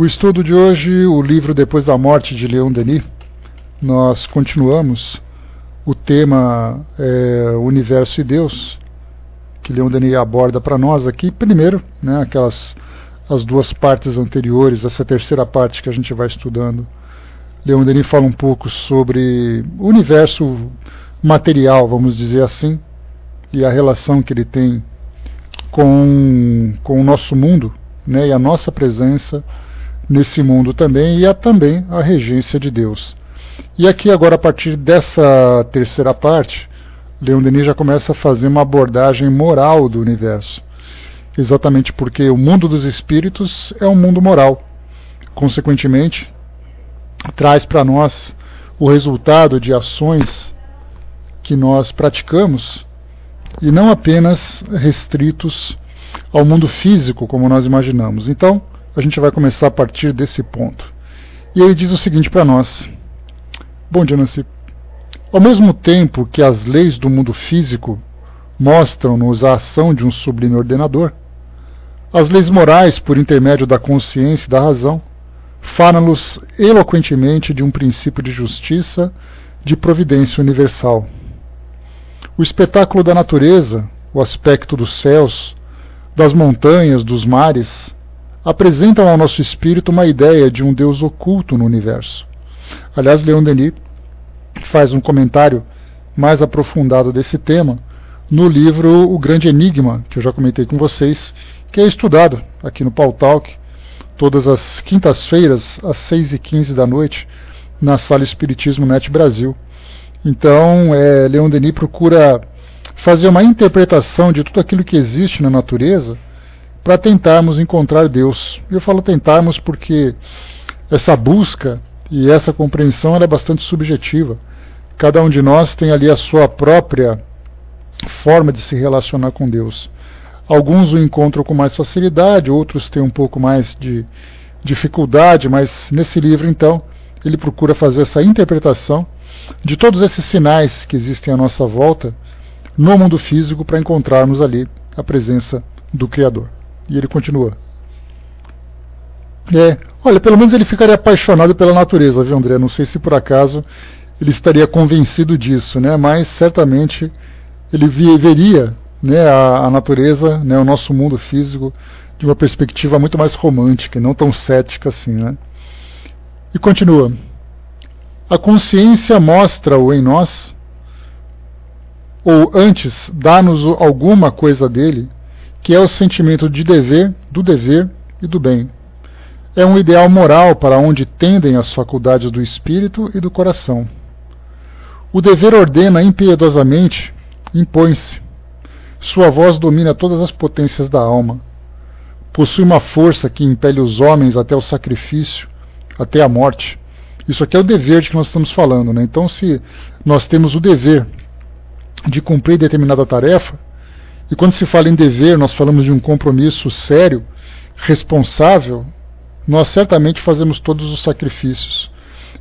O estudo de hoje, o livro Depois da Morte, de Leon Denis. Nós continuamos o tema Universo e Deus, que Leon Denis aborda para nós aqui. Primeiro, né, as duas partes anteriores, essa terceira parte que a gente vai estudando. Leon Denis fala um pouco sobre o universo material, vamos dizer assim, e a relação que ele tem com o nosso mundo, né, e a nossa presença nesse mundo também, e também a regência de Deus. E aqui agora, a partir dessa terceira parte, Leon Denis já começa a fazer uma abordagem moral do universo, exatamente porque o mundo dos espíritos é um mundo moral. Consequentemente, traz para nós o resultado de ações que nós praticamos, e não apenas restritos ao mundo físico, como nós imaginamos. Então, a gente vai começar a partir desse ponto. E ele diz o seguinte para nós. Bom dia, Nancy. Ao mesmo tempo que as leis do mundo físico mostram-nos a ação de um sublime ordenador, as leis morais, por intermédio da consciência e da razão, falam-nos eloquentemente de um princípio de justiça, de providência universal. O espetáculo da natureza, o aspecto dos céus, das montanhas, dos mares, apresentam ao nosso espírito uma ideia de um Deus oculto no universo. Aliás, Leon Denis faz um comentário mais aprofundado desse tema no livro O Grande Enigma, que eu já comentei com vocês, que é estudado aqui no Paul Talk, todas as quintas-feiras, às 6h15 da noite, na Sala Espiritismo Net Brasil. Então, Leon Denis procura fazer uma interpretação de tudo aquilo que existe na natureza para tentarmos encontrar Deus. Eu falo tentarmos porque essa busca e essa compreensão ela é bastante subjetiva. Cada um de nós tem ali a sua própria forma de se relacionar com Deus. Alguns o encontram com mais facilidade, outros têm um pouco mais de dificuldade, mas nesse livro, então, ele procura fazer essa interpretação de todos esses sinais que existem à nossa volta no mundo físico para encontrarmos ali a presença do Criador. E ele continua. Olha, pelo menos ele ficaria apaixonado pela natureza, viu, André? Não sei se por acaso ele estaria convencido disso, né? Mas certamente ele veria, né, a natureza, né, o nosso mundo físico, de uma perspectiva muito mais romântica e não tão cética assim, né? E continua. A consciência mostra-o em nós, ou antes dá-nos alguma coisa dele, que é o sentimento de dever, do dever e do bem. É um ideal moral para onde tendem as faculdades do espírito e do coração. O dever ordena impiedosamente, impõe-se. Sua voz domina todas as potências da alma. Possui uma força que impele os homens até o sacrifício, até a morte. Isso aqui é o dever de que nós estamos falando, né? Então, se nós temos o dever de cumprir determinada tarefa, e quando se fala em dever, nós falamos de um compromisso sério, responsável, nós certamente fazemos todos os sacrifícios.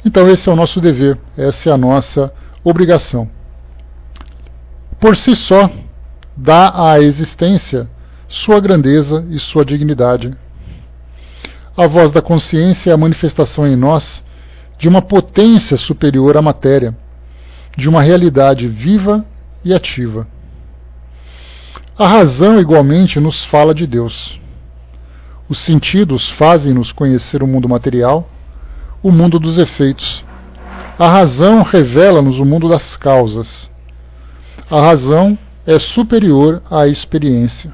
Então esse é o nosso dever, essa é a nossa obrigação. Por si só, dá à existência sua grandeza e sua dignidade. A voz da consciência é a manifestação em nós de uma potência superior à matéria, de uma realidade viva e ativa. A razão, igualmente, nos fala de Deus. Os sentidos fazem-nos conhecer o mundo material, o mundo dos efeitos. A razão revela-nos o mundo das causas. A razão é superior à experiência.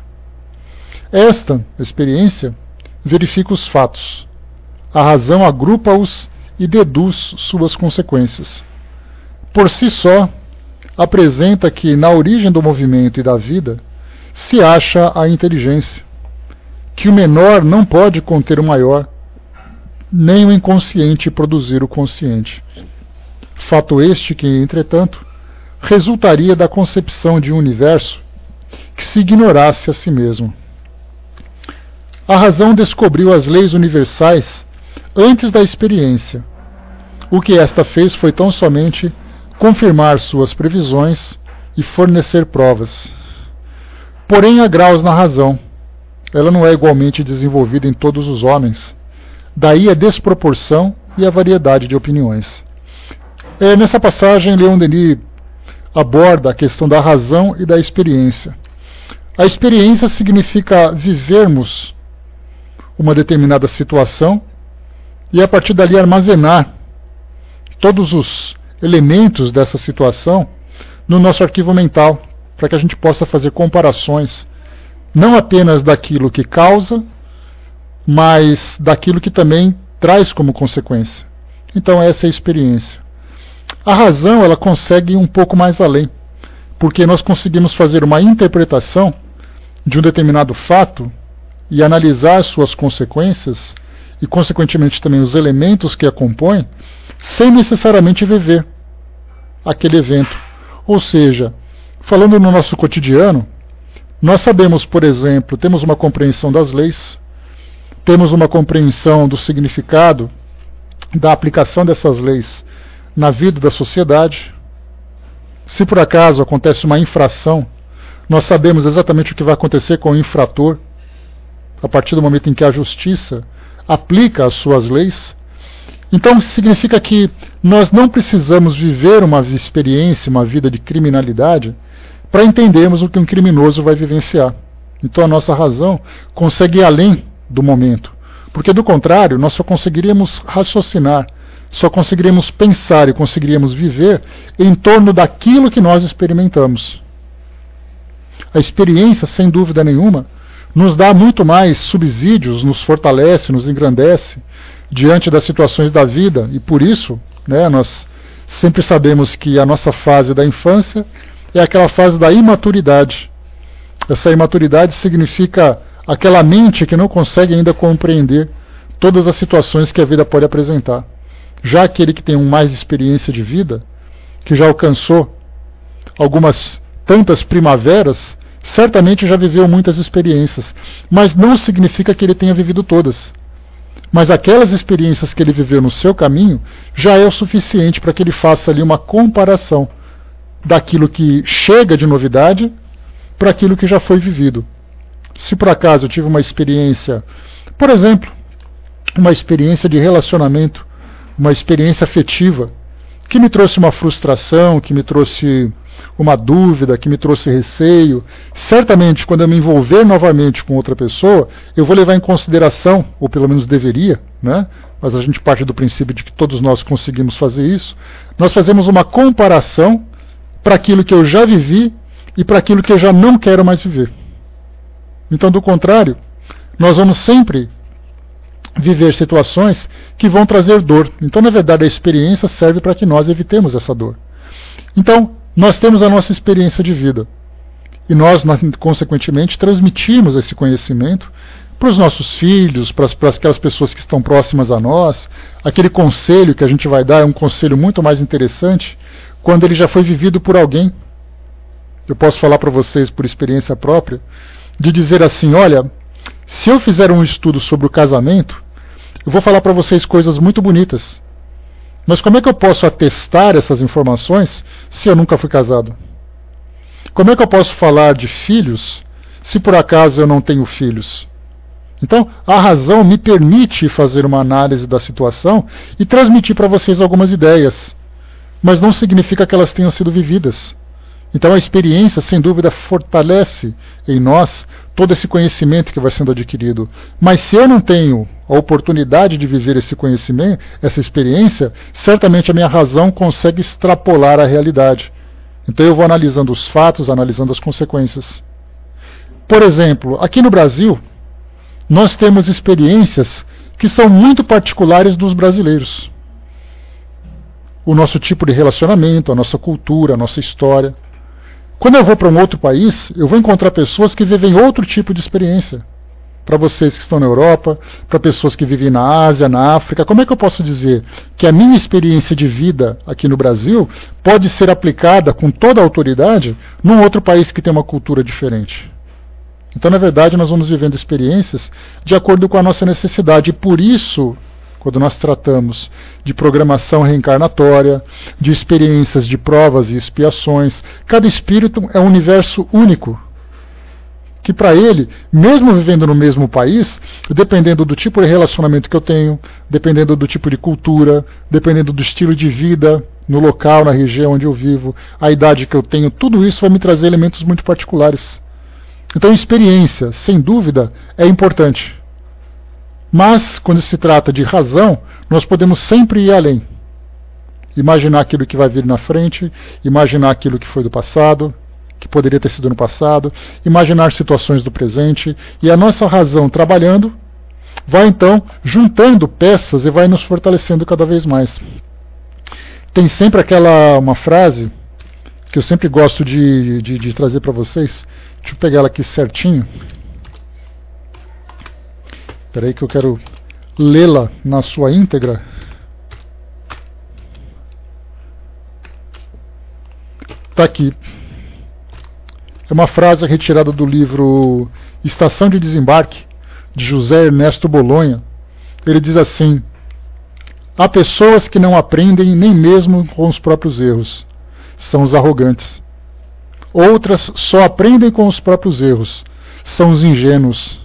Esta experiência verifica os fatos. A razão agrupa-os e deduz suas consequências. Por si só, apresenta que na origem do movimento e da vida se acha a inteligência, que o menor não pode conter o maior, nem o inconsciente produzir o consciente. Fato este que, entretanto, resultaria da concepção de um universo que se ignorasse a si mesmo. A razão descobriu as leis universais antes da experiência. O que esta fez foi tão somente confirmar suas previsões e fornecer provas. Porém, há graus na razão. Ela não é igualmente desenvolvida em todos os homens. Daí a desproporção e a variedade de opiniões. Nessa passagem, Leon Denis aborda a questão da razão e da experiência. A experiência significa vivermos uma determinada situação e a partir dali armazenar todos os elementos dessa situação no nosso arquivo mental, para que a gente possa fazer comparações, não apenas daquilo que causa, mas daquilo que também traz como consequência. Então essa é a experiência. A razão, ela consegue ir um pouco mais além, porque nós conseguimos fazer uma interpretação de um determinado fato e analisar suas consequências e, consequentemente, também os elementos que a compõem, sem necessariamente viver aquele evento. Ou seja, falando no nosso cotidiano, nós sabemos, por exemplo, temos uma compreensão das leis, temos uma compreensão do significado da aplicação dessas leis na vida da sociedade. Se por acaso acontece uma infração, nós sabemos exatamente o que vai acontecer com o infrator a partir do momento em que a justiça aplica as suas leis. Então significa que nós não precisamos viver uma experiência, uma vida de criminalidade, para entendermos o que um criminoso vai vivenciar. Então a nossa razão consegue ir além do momento, porque do contrário nós só conseguiríamos raciocinar, só conseguiríamos pensar e conseguiríamos viver em torno daquilo que nós experimentamos. A experiência, sem dúvida nenhuma, nos dá muito mais subsídios, nos fortalece, nos engrandece diante das situações da vida, e por isso, nós sempre sabemos que a nossa fase da infância é aquela fase da imaturidade. Essa imaturidade significa aquela mente que não consegue ainda compreender todas as situações que a vida pode apresentar. Já aquele que tem mais experiência de vida, que já alcançou algumas tantas primaveras, certamente já viveu muitas experiências, mas não significa que ele tenha vivido todas. Mas aquelas experiências que ele viveu no seu caminho já é o suficiente para que ele faça ali uma comparação daquilo que chega de novidade para aquilo que já foi vivido. Se por acaso eu tive uma experiência, por exemplo, uma experiência de relacionamento, uma experiência afetiva, que me trouxe uma frustração, que me trouxe uma dúvida, que me trouxe receio, certamente quando eu me envolver novamente com outra pessoa, eu vou levar em consideração, ou pelo menos deveria, mas a gente parte do princípio de que todos nós conseguimos fazer isso, nós fazemos uma comparação para aquilo que eu já vivi e para aquilo que eu já não quero mais viver. Então, do contrário, nós vamos sempre viver situações que vão trazer dor. Então, na verdade, a experiência serve para que nós evitemos essa dor. Então, nós temos a nossa experiência de vida. E nós, consequentemente, transmitimos esse conhecimento para os nossos filhos, para aquelas pessoas que estão próximas a nós. Aquele conselho que a gente vai dar é um conselho muito mais interessante quando ele já foi vivido por alguém. Eu posso falar para vocês, por experiência própria, de dizer assim, olha, se eu fizer um estudo sobre o casamento, eu vou falar para vocês coisas muito bonitas. Mas como é que eu posso atestar essas informações se eu nunca fui casado? Como é que eu posso falar de filhos se por acaso eu não tenho filhos? Então, a razão me permite fazer uma análise da situação e transmitir para vocês algumas ideias, mas não significa que elas tenham sido vividas. Então a experiência, sem dúvida, fortalece em nós todo esse conhecimento que vai sendo adquirido. Mas se eu não tenho a oportunidade de viver esse conhecimento, essa experiência, certamente a minha razão consegue extrapolar a realidade. Então eu vou analisando os fatos, analisando as consequências. Por exemplo, aqui no Brasil, nós temos experiências que são muito particulares dos brasileiros. O nosso tipo de relacionamento, a nossa cultura, a nossa história. Quando eu vou para um outro país, eu vou encontrar pessoas que vivem outro tipo de experiência. Para vocês que estão na Europa, para pessoas que vivem na Ásia, na África, como é que eu posso dizer que a minha experiência de vida aqui no Brasil pode ser aplicada com toda a autoridade num outro país que tem uma cultura diferente? Então, na verdade, nós vamos vivendo experiências de acordo com a nossa necessidade. E por isso, quando nós tratamos de programação reencarnatória, de experiências de provas e expiações, cada espírito é um universo único, que para ele, mesmo vivendo no mesmo país, dependendo do tipo de relacionamento que eu tenho, dependendo do tipo de cultura, dependendo do estilo de vida, no local, na região onde eu vivo, a idade que eu tenho, tudo isso vai me trazer elementos muito particulares. Então, experiência, sem dúvida, é importante. Mas, quando se trata de razão, nós podemos sempre ir além. Imaginar aquilo que vai vir na frente, imaginar aquilo que foi do passado, que poderia ter sido no passado, imaginar situações do presente, e a nossa razão trabalhando vai então juntando peças e vai nos fortalecendo cada vez mais. Tem sempre uma frase que eu sempre gosto de trazer para vocês. Deixa eu pegar ela aqui certinho. Espera aí que eu quero lê-la na sua íntegra. Está aqui. É uma frase retirada do livro Estação de Desembarque, de José Ernesto Bolonha. Ele diz assim: há pessoas que não aprendem nem mesmo com os próprios erros. São os arrogantes. Outras só aprendem com os próprios erros. São os ingênuos.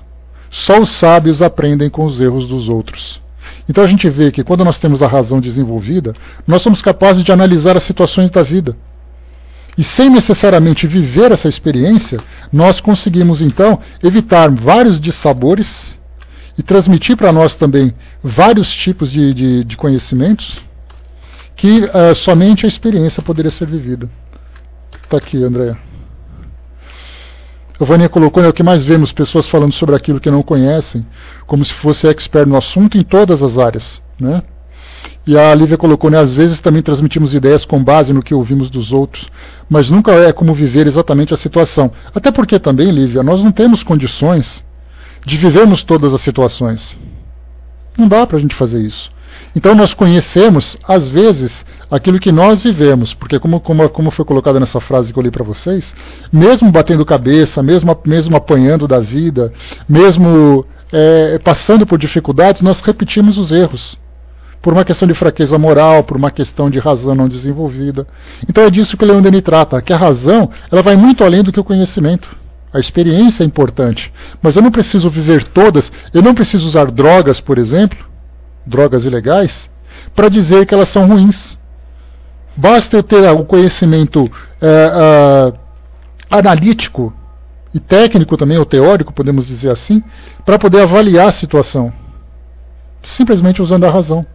Só os sábios aprendem com os erros dos outros. Então a gente vê que quando nós temos a razão desenvolvida, nós somos capazes de analisar as situações da vida. E sem necessariamente viver essa experiência, nós conseguimos então evitar vários dissabores e transmitir para nós também vários tipos de conhecimentos que somente a experiência poderia ser vivida. Está aqui, Andréa. A Vânia colocou, o que mais vemos pessoas falando sobre aquilo que não conhecem, como se fosse expert no assunto em todas as áreas, né? E a Lívia colocou, às vezes também transmitimos ideias com base no que ouvimos dos outros, mas nunca é como viver exatamente a situação. Até porque também, Lívia, nós não temos condições de vivermos todas as situações. Não dá para a gente fazer isso. Então nós conhecemos, às vezes, aquilo que nós vivemos, porque como foi colocado nessa frase que eu li para vocês, mesmo batendo cabeça, mesmo apanhando da vida, mesmo passando por dificuldades, nós repetimos os erros. Por uma questão de fraqueza moral, por uma questão de razão não desenvolvida. Então é disso que o Leon Denis trata, que a razão ela vai muito além do que o conhecimento. A experiência é importante, mas eu não preciso viver todas, eu não preciso usar drogas, por exemplo, drogas ilegais, para dizer que elas são ruins. Basta eu ter o conhecimento analítico e técnico também, ou teórico, podemos dizer assim, para poder avaliar a situação. Simplesmente usando a razão.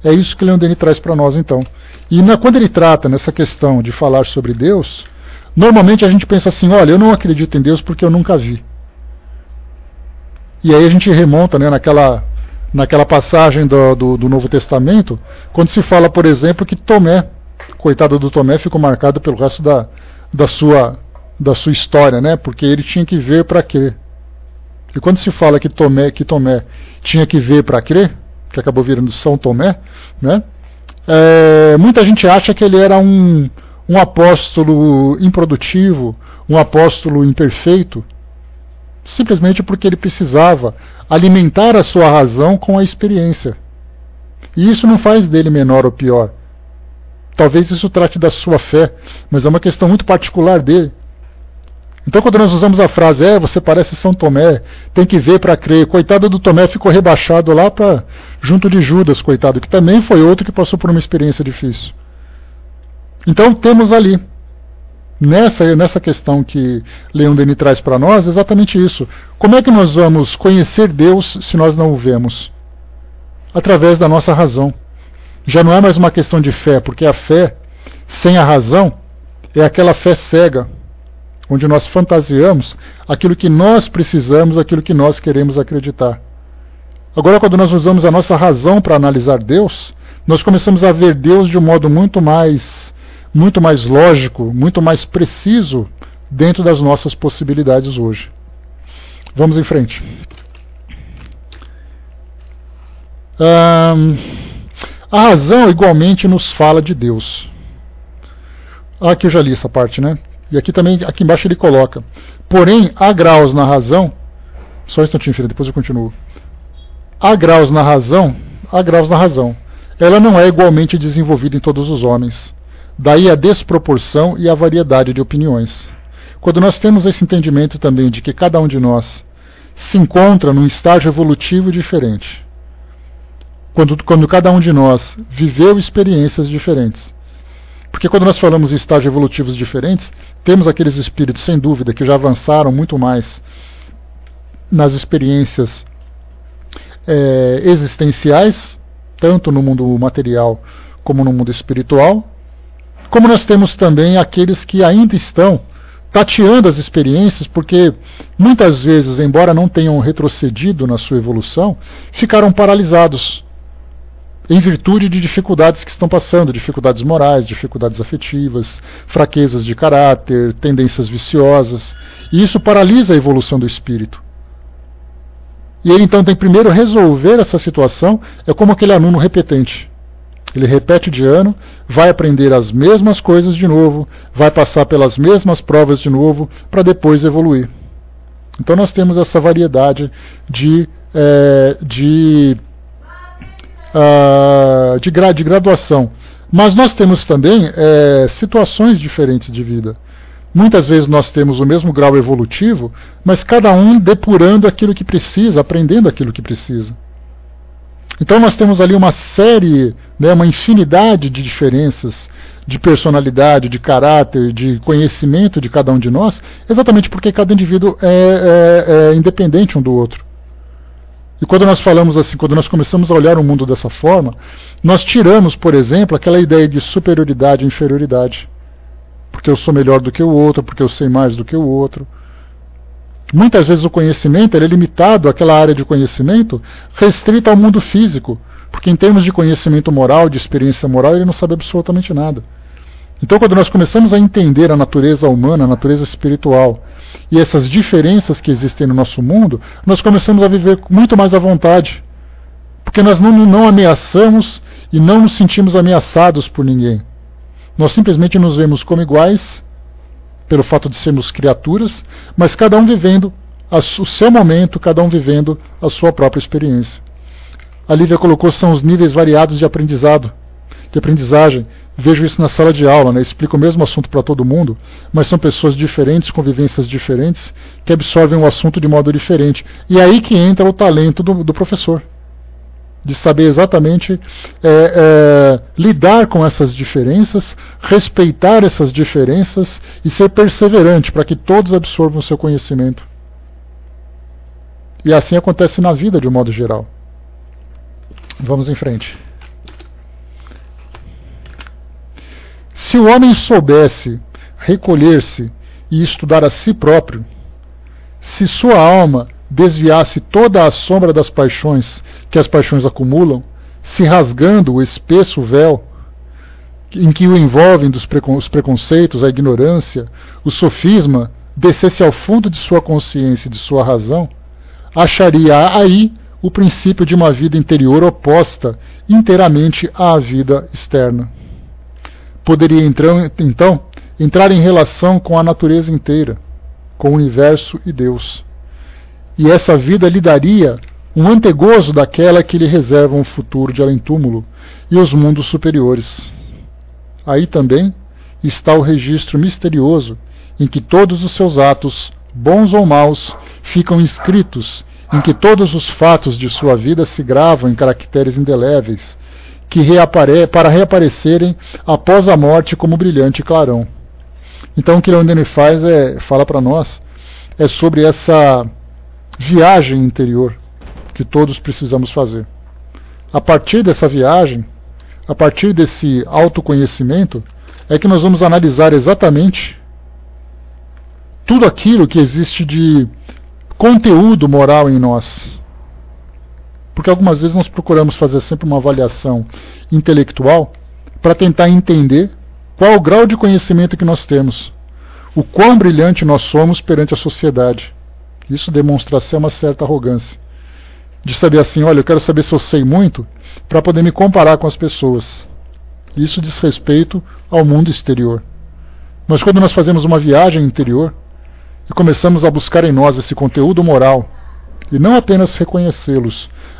É isso que Leon Denis traz para nós, então. E quando ele trata nessa questão de falar sobre Deus, normalmente a gente pensa assim, olha, eu não acredito em Deus porque eu nunca vi. E aí a gente remonta, né, naquela passagem do Novo Testamento, quando se fala, por exemplo, que Tomé, coitado do Tomé, ficou marcado pelo resto da sua história, né, porque ele tinha que ver para crer. E quando se fala que Tomé tinha que ver para crer, que acabou virando São Tomé, né? Muita gente acha que ele era um apóstolo improdutivo, um apóstolo imperfeito, simplesmente porque ele precisava alimentar a sua razão com a experiência. E isso não faz dele menor ou pior. Talvez isso trate da sua fé, mas é uma questão muito particular dele. Então quando nós usamos a frase, você parece São Tomé, tem que ver para crer, coitado do Tomé ficou rebaixado lá junto de Judas, coitado, que também foi outro que passou por uma experiência difícil. Então temos ali, nessa questão que Leon Denis traz para nós, exatamente isso. Como é que nós vamos conhecer Deus se nós não o vemos? Através da nossa razão. Já não é mais uma questão de fé, porque a fé sem a razão é aquela fé cega, onde nós fantasiamos aquilo que nós precisamos, aquilo que nós queremos acreditar. Agora, quando nós usamos a nossa razão para analisar Deus, nós começamos a ver Deus de um modo muito mais lógico, muito mais preciso dentro das nossas possibilidades hoje. Vamos em frente. A razão igualmente nos fala de Deus. Aqui eu já li essa parte, né? E aqui também, aqui embaixo ele coloca: porém, há graus na razão. Só um instantinho, filha, depois eu continuo. Há graus na razão. Ela não é igualmente desenvolvida em todos os homens. Daí a desproporção e a variedade de opiniões. quando nós temos esse entendimento também de que cada um de nós se encontra num estágio evolutivo diferente, quando cada um de nós viveu experiências diferentes. Porque quando nós falamos em estágios evolutivos diferentes, temos aqueles espíritos, sem dúvida, que já avançaram muito mais nas experiências existenciais, tanto no mundo material como no mundo espiritual, como nós temos também aqueles que ainda estão tateando as experiências, porque muitas vezes, embora não tenham retrocedido na sua evolução, ficaram paralisados em virtude de dificuldades que estão passando, dificuldades morais, dificuldades afetivas, fraquezas de caráter, tendências viciosas, e isso paralisa a evolução do espírito. E ele então tem primeiro resolver essa situação, é como aquele aluno repetente. Ele repete de ano, vai aprender as mesmas coisas de novo, vai passar pelas mesmas provas de novo, para depois evoluir. Então nós temos essa variedade de graduação. Mas nós temos também situações diferentes de vida. Muitas vezes nós temos o mesmo grau evolutivo, mas cada um depurando aquilo que precisa, aprendendo aquilo que precisa. Então nós temos ali uma série, uma infinidade de diferenças de personalidade, de caráter, de conhecimento de cada um de nós, exatamente porque cada indivíduo é independente um do outro. E quando nós falamos assim, quando nós começamos a olhar o mundo dessa forma, nós tiramos, por exemplo, aquela ideia de superioridade e inferioridade. Porque eu sou melhor do que o outro, porque eu sei mais do que o outro. Muitas vezes o conhecimento ele é limitado àquela área de conhecimento restrita ao mundo físico, porque em termos de conhecimento moral, de experiência moral, ele não sabe absolutamente nada. Então quando nós começamos a entender a natureza humana, a natureza espiritual, e essas diferenças que existem no nosso mundo, nós começamos a viver muito mais à vontade, porque nós não ameaçamos e não nos sentimos ameaçados por ninguém. Nós simplesmente nos vemos como iguais, pelo fato de sermos criaturas, mas cada um vivendo o seu momento, cada um vivendo a sua própria experiência. A Lívia colocou, são os níveis variados de aprendizagem. Vejo isso na sala de aula, explico o mesmo assunto para todo mundo, mas são pessoas diferentes, com vivências diferentes, que absorvem o assunto de modo diferente. E é aí que entra o talento do professor, de saber exatamente lidar com essas diferenças, respeitar essas diferenças e ser perseverante para que todos absorvam o seu conhecimento. E assim acontece na vida de um modo geral. Vamos em frente. Se o homem soubesse recolher-se e estudar a si próprio, se sua alma desviasse toda a sombra das paixões que as paixões acumulam, se rasgando o espesso véu em que o envolvem os preconceitos, a ignorância, o sofisma, descesse ao fundo de sua consciência e de sua razão, acharia aí o princípio de uma vida interior oposta inteiramente à vida externa. Poderia então entrar em relação com a natureza inteira, com o universo e Deus. E essa vida lhe daria um antegozo daquela que lhe reserva um futuro de além-túmulo e os mundos superiores. Aí também está o registro misterioso em que todos os seus atos, bons ou maus, ficam inscritos, em que todos os fatos de sua vida se gravam em caracteres indeléveis, que para reaparecerem após a morte como brilhante clarão. Então o que Leon Denis fala para nós é sobre essa viagem interior que todos precisamos fazer. A partir dessa viagem, a partir desse autoconhecimento, é que nós vamos analisar exatamente tudo aquilo que existe de conteúdo moral em nós. Porque algumas vezes nós procuramos fazer sempre uma avaliação intelectual para tentar entender qual o grau de conhecimento que nós temos, o quão brilhante nós somos perante a sociedade. Isso demonstra ser uma certa arrogância. De saber assim, olha, eu quero saber se eu sei muito para poder me comparar com as pessoas. Isso diz respeito ao mundo exterior. Mas quando nós fazemos uma viagem interior e começamos a buscar em nós esse conteúdo moral, e não apenas reconhecê-lo,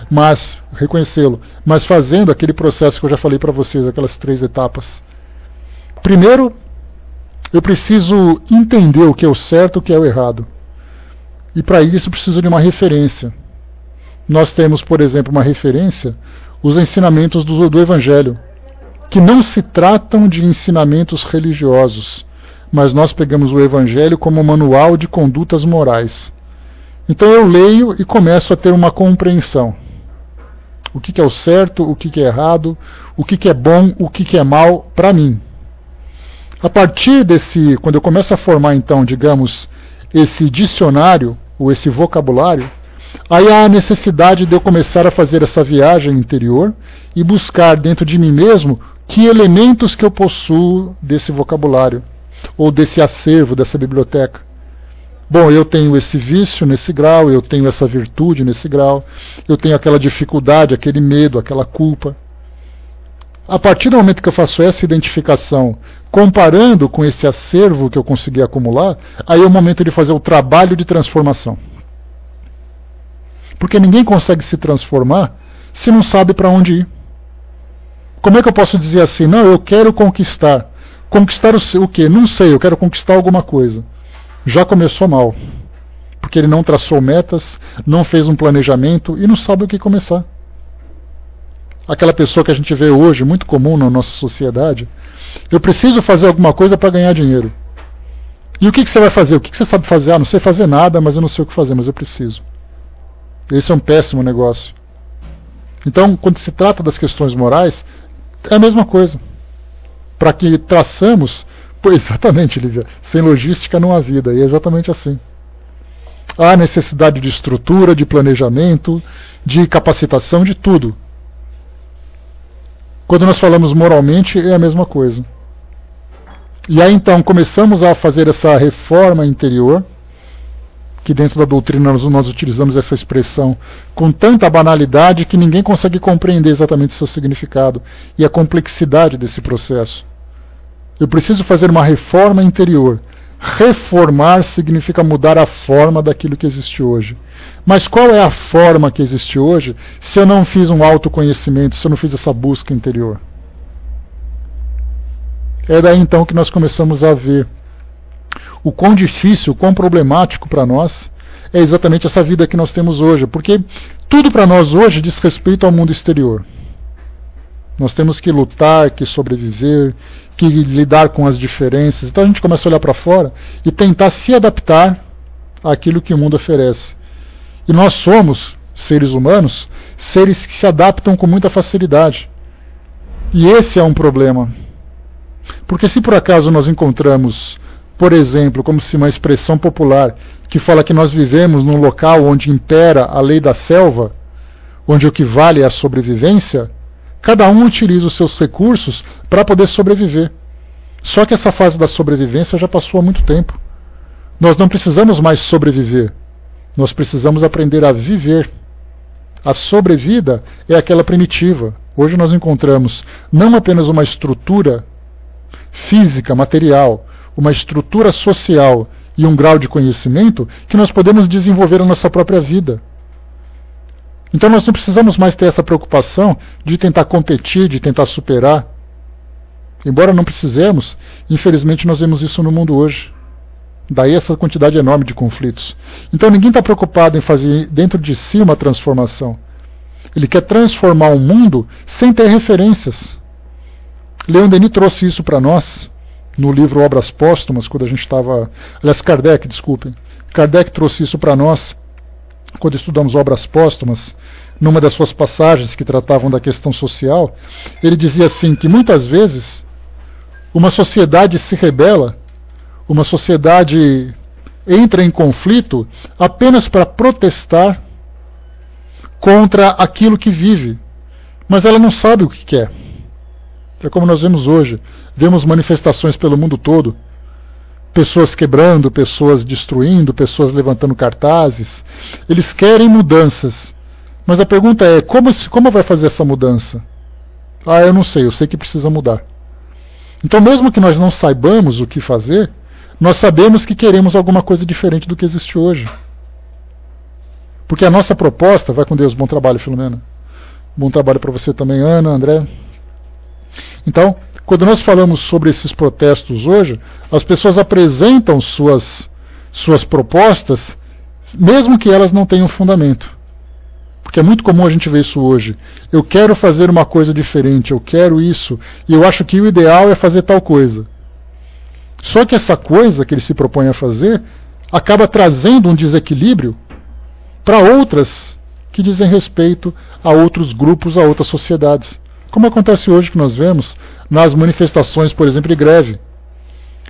mas fazendo aquele processo que eu já falei para vocês, aquelas 3 etapas. Primeiro, Eu preciso entender o que é o certo e o que é o errado. E para isso eu preciso de uma referência. Nós temos, por exemplo, uma referência, os ensinamentos do Evangelho, que não se tratam de ensinamentos religiosos, mas nós pegamos o Evangelho como manual de condutas morais. Então eu leio e começo a ter uma compreensão. O que é o certo, o que é errado, o que é bom, o que é mal para mim. A partir desse, quando eu começo a formar então, digamos, esse dicionário, ou esse vocabulário, aí há a necessidade de eu começar a fazer essa viagem interior e buscar dentro de mim mesmo que elementos que eu possuo desse vocabulário, ou desse acervo, dessa biblioteca. Bom, eu tenho esse vício nesse grau, eu tenho essa virtude nesse grau, eu tenho aquela dificuldade, aquele medo, aquela culpa. A partir do momento que eu faço essa identificação, comparando com esse acervo que eu consegui acumular, aí é o momento de fazer o trabalho de transformação. Porque ninguém consegue se transformar se não sabe para onde ir. Como é que eu posso dizer assim, não, eu quero conquistar. Conquistar o quê? Não sei, eu quero conquistar alguma coisa. Já começou mal. Porque ele não traçou metas, não fez um planejamento e não sabe o que começar. Aquela pessoa que a gente vê hoje, muito comum na nossa sociedade, eu preciso fazer alguma coisa para ganhar dinheiro. E o que você vai fazer? O que você sabe fazer? Ah, não sei fazer nada, mas eu não sei o que fazer, mas eu preciso. Esse é um péssimo negócio. Então, quando se trata das questões morais, é a mesma coisa. Para que traçamos, pois exatamente, Lívia, sem logística não há vida, e é exatamente assim. Há necessidade de estrutura, de planejamento, de capacitação, de tudo. Quando nós falamos moralmente, é a mesma coisa. E aí então começamos a fazer essa reforma interior, que dentro da doutrina nós utilizamos essa expressão com tanta banalidade que ninguém consegue compreender exatamente o seu significado e a complexidade desse processo. Eu preciso fazer uma reforma interior. Reformar significa mudar a forma daquilo que existe hoje. Mas qual é a forma que existe hoje se eu não fiz um autoconhecimento, se eu não fiz essa busca interior? É daí então que nós começamos a ver o quão difícil, o quão problemático para nós é exatamente essa vida que nós temos hoje, porque tudo para nós hoje diz respeito ao mundo exterior. Nós temos que lutar, que sobreviver, que lidar com as diferenças. Então a gente começa a olhar para fora e tentar se adaptar àquilo que o mundo oferece. E nós somos, seres humanos, seres que se adaptam com muita facilidade. E esse é um problema. Porque se por acaso nós encontramos, por exemplo, como se uma expressão popular que fala que nós vivemos num local onde impera a lei da selva, onde o que vale é a sobrevivência, cada um utiliza os seus recursos para poder sobreviver. Só que essa fase da sobrevivência já passou há muito tempo. Nós não precisamos mais sobreviver. Nós precisamos aprender a viver. A sobrevida é aquela primitiva. Hoje nós encontramos não apenas uma estrutura física, material, uma estrutura social e um grau de conhecimento que nós podemos desenvolver a nossa própria vida. Então nós não precisamos mais ter essa preocupação de tentar competir, de tentar superar. Embora não precisemos, infelizmente nós vemos isso no mundo hoje. Daí essa quantidade enorme de conflitos. Então ninguém está preocupado em fazer dentro de si uma transformação. Ele quer transformar o mundo sem ter referências. Leon Denis trouxe isso para nós no livro Obras Póstumas, quando a gente estava... Aliás, Kardec, desculpem. Kardec trouxe isso para nós quando estudamos Obras Póstumas, numa das suas passagens que tratavam da questão social. Ele dizia assim, que muitas vezes uma sociedade se rebela, uma sociedade entra em conflito apenas para protestar contra aquilo que vive, mas ela não sabe o que quer. É como nós vemos hoje, vemos manifestações pelo mundo todo, pessoas quebrando, pessoas destruindo, pessoas levantando cartazes. Eles querem mudanças, mas a pergunta é, como vai fazer essa mudança? Ah, eu não sei, eu sei que precisa mudar. Então mesmo que nós não saibamos o que fazer, nós sabemos que queremos alguma coisa diferente do que existe hoje. Porque a nossa proposta, vai com Deus, bom trabalho, Filomena. Bom trabalho para você também, Ana, André. Então, quando nós falamos sobre esses protestos hoje, as pessoas apresentam suas propostas, mesmo que elas não tenham fundamento. Porque é muito comum a gente ver isso hoje. Eu quero fazer uma coisa diferente, eu quero isso, e eu acho que o ideal é fazer tal coisa. Só que essa coisa que ele se propõe a fazer acaba trazendo um desequilíbrio para outras que dizem respeito a outros grupos, a outras sociedades. Como acontece hoje que nós vemos nas manifestações, por exemplo, de greve.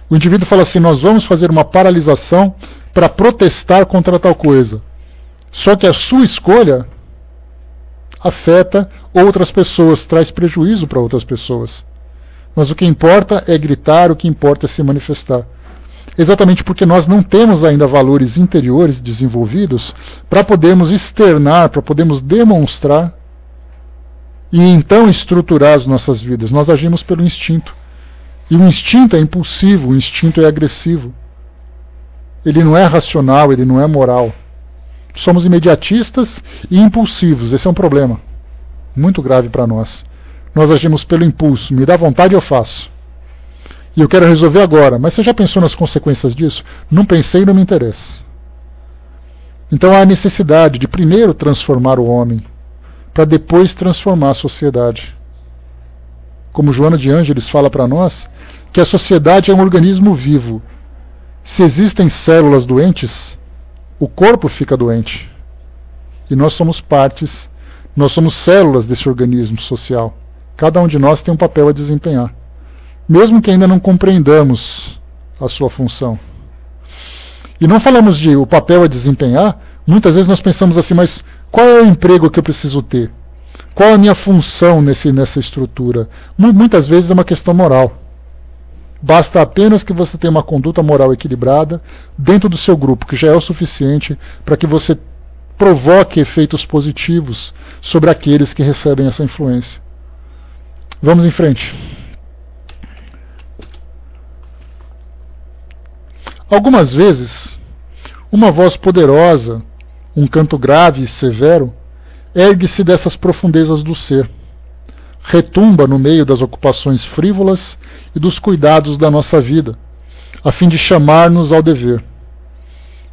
O indivíduo fala assim, nós vamos fazer uma paralisação para protestar contra tal coisa. Só que a sua escolha afeta outras pessoas, traz prejuízo para outras pessoas. Mas o que importa é gritar, o que importa é se manifestar. Exatamente porque nós não temos ainda valores interiores desenvolvidos para podermos externar, para podermos demonstrar e então estruturar as nossas vidas. Nós agimos pelo instinto. E o instinto é impulsivo, o instinto é agressivo. Ele não é racional, ele não é moral. Somos imediatistas e impulsivos. Esse é um problema muito grave para nós. Nós agimos pelo impulso. Me dá vontade, eu faço. E eu quero resolver agora. Mas você já pensou nas consequências disso? Não pensei e não me interessa. Então há a necessidade de primeiro transformar o homem, para depois transformar a sociedade. Como Joana de Ângeles fala para nós, que a sociedade é um organismo vivo. Se existem células doentes, o corpo fica doente. E nós somos partes, nós somos células desse organismo social. Cada um de nós tem um papel a desempenhar, mesmo que ainda não compreendamos a sua função. E não falamos de o papel a desempenhar, muitas vezes nós pensamos assim, mas qual é o emprego que eu preciso ter? Qual é a minha função nessa estrutura? Muitas vezes é uma questão moral. Basta apenas que você tenha uma conduta moral equilibrada dentro do seu grupo, que já é o suficiente para que você provoque efeitos positivos sobre aqueles que recebem essa influência. Vamos em frente. Algumas vezes, uma voz poderosa, um canto grave e severo, ergue-se dessas profundezas do ser. Retumba no meio das ocupações frívolas e dos cuidados da nossa vida, a fim de chamar-nos ao dever.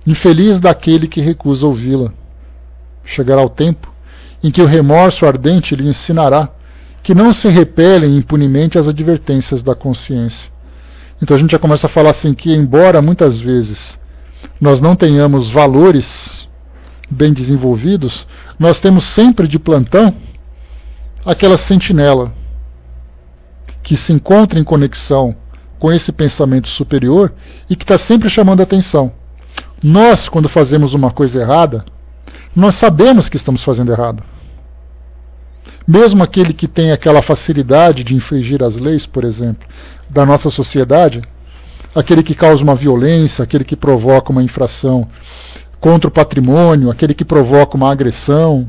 Infeliz daquele que recusa ouvi-la. Chegará o tempo em que o remorso ardente lhe ensinará que não se repelem impunemente as advertências da consciência. Então a gente já começa a falar assim que, embora muitas vezes nós não tenhamos valores bem desenvolvidos, nós temos sempre de plantão aquela sentinela que se encontra em conexão com esse pensamento superior e que está sempre chamando a atenção. Nós, quando fazemos uma coisa errada, nós sabemos que estamos fazendo errado. Mesmo aquele que tem aquela facilidade de infringir as leis, por exemplo, da nossa sociedade, aquele que causa uma violência, aquele que provoca uma infração contra o patrimônio, aquele que provoca uma agressão,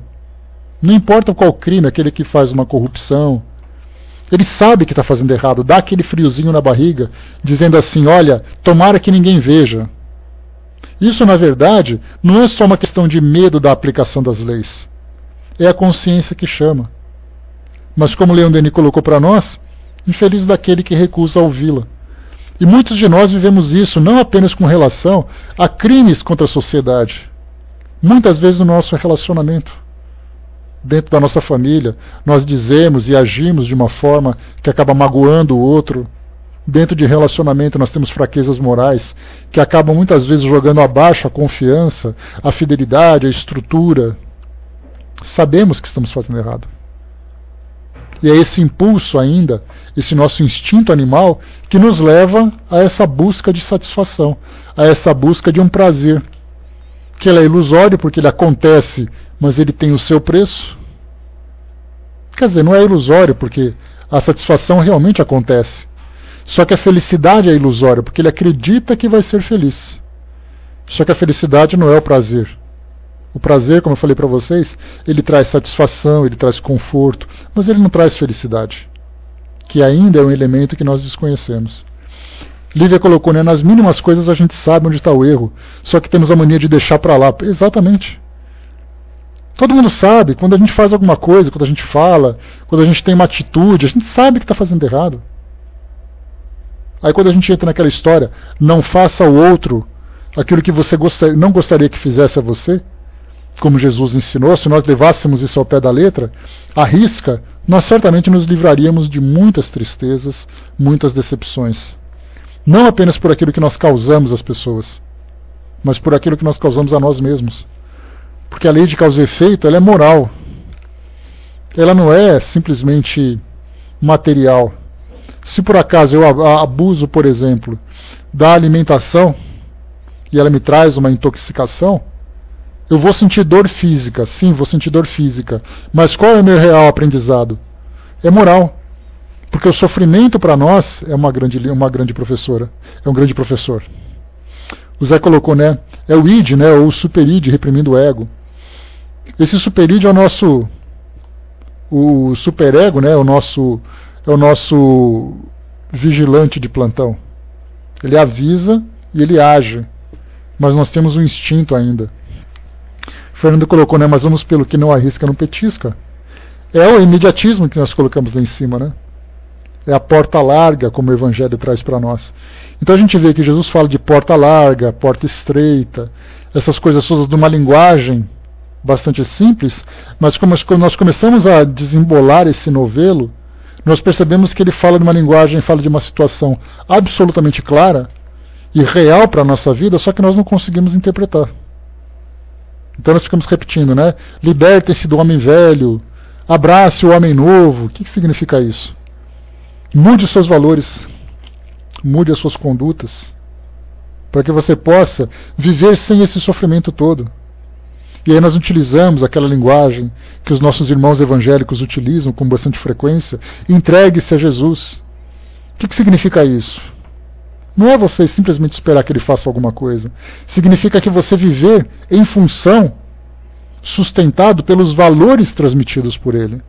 não importa qual crime, aquele que faz uma corrupção, ele sabe que está fazendo errado, dá aquele friozinho na barriga, dizendo assim, olha, tomara que ninguém veja. Isso, na verdade, não é só uma questão de medo da aplicação das leis. É a consciência que chama. Mas como Leon Denis colocou para nós, infeliz daquele que recusa ouvi-la. E muitos de nós vivemos isso não apenas com relação a crimes contra a sociedade. Muitas vezes no nosso relacionamento. Dentro da nossa família, nós dizemos e agimos de uma forma que acaba magoando o outro. Dentro de relacionamento nós temos fraquezas morais que acabam muitas vezes jogando abaixo a confiança, a fidelidade, a estrutura. Sabemos que estamos fazendo errado. E é esse impulso ainda, esse nosso instinto animal, que nos leva a essa busca de satisfação, a essa busca de um prazer. Que ele é ilusório porque ele acontece, mas ele tem o seu preço. Quer dizer, não é ilusório porque a satisfação realmente acontece. Só que a felicidade é ilusória porque ele acredita que vai ser feliz. Só que a felicidade não é o prazer. O prazer, como eu falei para vocês, ele traz satisfação, ele traz conforto, mas ele não traz felicidade, que ainda é um elemento que nós desconhecemos. Lívia colocou, né, nas mínimas coisas a gente sabe onde está o erro, só que temos a mania de deixar para lá. Exatamente. Todo mundo sabe, quando a gente faz alguma coisa, quando a gente fala, quando a gente tem uma atitude, a gente sabe que está fazendo errado. Aí quando a gente entra naquela história, não faça ao outro aquilo que você não gostaria que fizesse a você, como Jesus ensinou, se nós levássemos isso ao pé da letra, à risca, nós certamente nos livraríamos de muitas tristezas, muitas decepções. Não apenas por aquilo que nós causamos às pessoas, mas por aquilo que nós causamos a nós mesmos. Porque a lei de causa e efeito, ela é moral. Ela não é simplesmente material. Se por acaso eu abuso, por exemplo, da alimentação, e ela me traz uma intoxicação, eu vou sentir dor física, sim, vou sentir dor física. Mas qual é o meu real aprendizado? É moral. Porque o sofrimento para nós é uma grande professora, é um grande professor. O Zé colocou, né? É o id, né? Ou o super-id reprimindo o ego. Esse super-id é o super-ego, né? É o nosso vigilante de plantão. Ele avisa e ele age. Mas nós temos um instinto ainda. Fernando colocou, né? Mas vamos pelo que não arrisca, não petisca. É o imediatismo que nós colocamos lá em cima, né? É a porta larga, como o Evangelho traz para nós. Então a gente vê que Jesus fala de porta larga, porta estreita, essas coisas todas de uma linguagem bastante simples, mas quando nós começamos a desembolar esse novelo, nós percebemos que ele fala de uma linguagem, fala de uma situação absolutamente clara e real para a nossa vida, só que nós não conseguimos interpretar. Então nós ficamos repetindo, né? Libertem-se do homem velho, abrace o homem novo. O que significa isso? Mude os seus valores, mude as suas condutas, para que você possa viver sem esse sofrimento todo. E aí nós utilizamos aquela linguagem que os nossos irmãos evangélicos utilizam com bastante frequência, entregue-se a Jesus. O que significa isso? Não é você simplesmente esperar que ele faça alguma coisa. Significa que você viver em função, sustentado pelos valores transmitidos por ele.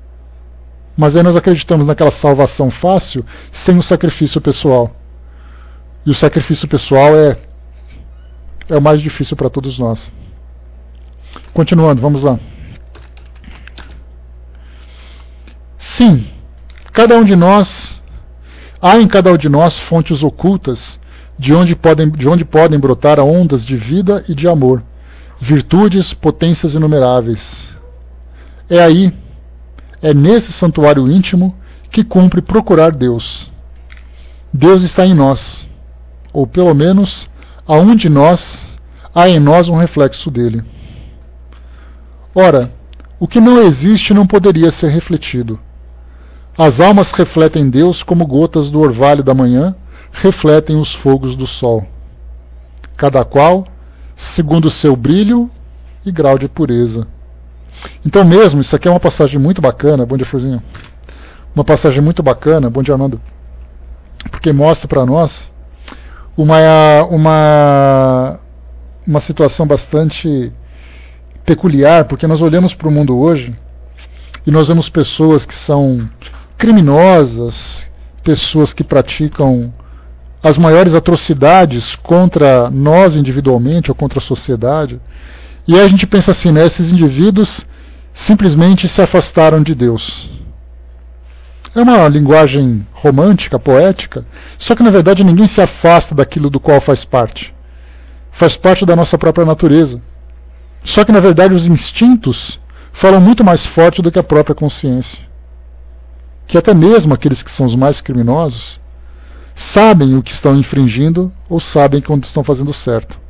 Mas aí nós acreditamos naquela salvação fácil sem o sacrifício pessoal. E o sacrifício pessoal é o mais difícil para todos nós. Continuando, vamos lá. Sim, há em cada um de nós fontes ocultas de onde podem brotar ondas de vida e de amor, virtudes, potências inumeráveis. É nesse santuário íntimo que cumpre procurar Deus. Deus está em nós, ou pelo menos há em nós um reflexo dele. Ora, o que não existe não poderia ser refletido. As almas refletem Deus como gotas do orvalho da manhã refletem os fogos do sol, cada qual segundo o seu brilho e grau de pureza. Então mesmo, isso aqui é uma passagem muito bacana, bom dia Florzinha, uma passagem muito bacana, bom dia Arnaldo, porque mostra para nós uma situação bastante peculiar, porque nós olhamos para o mundo hoje e nós vemos pessoas que são criminosas, pessoas que praticam as maiores atrocidades contra nós individualmente ou contra a sociedade, e aí a gente pensa assim, né, esses indivíduos simplesmente se afastaram de Deus. É uma linguagem romântica, poética, só que na verdade ninguém se afasta daquilo do qual faz parte. Faz parte da nossa própria natureza. Só que na verdade os instintos falam muito mais forte do que a própria consciência. Que até mesmo aqueles que são os mais criminosos sabem o que estão infringindo ou sabem quando estão fazendo certo.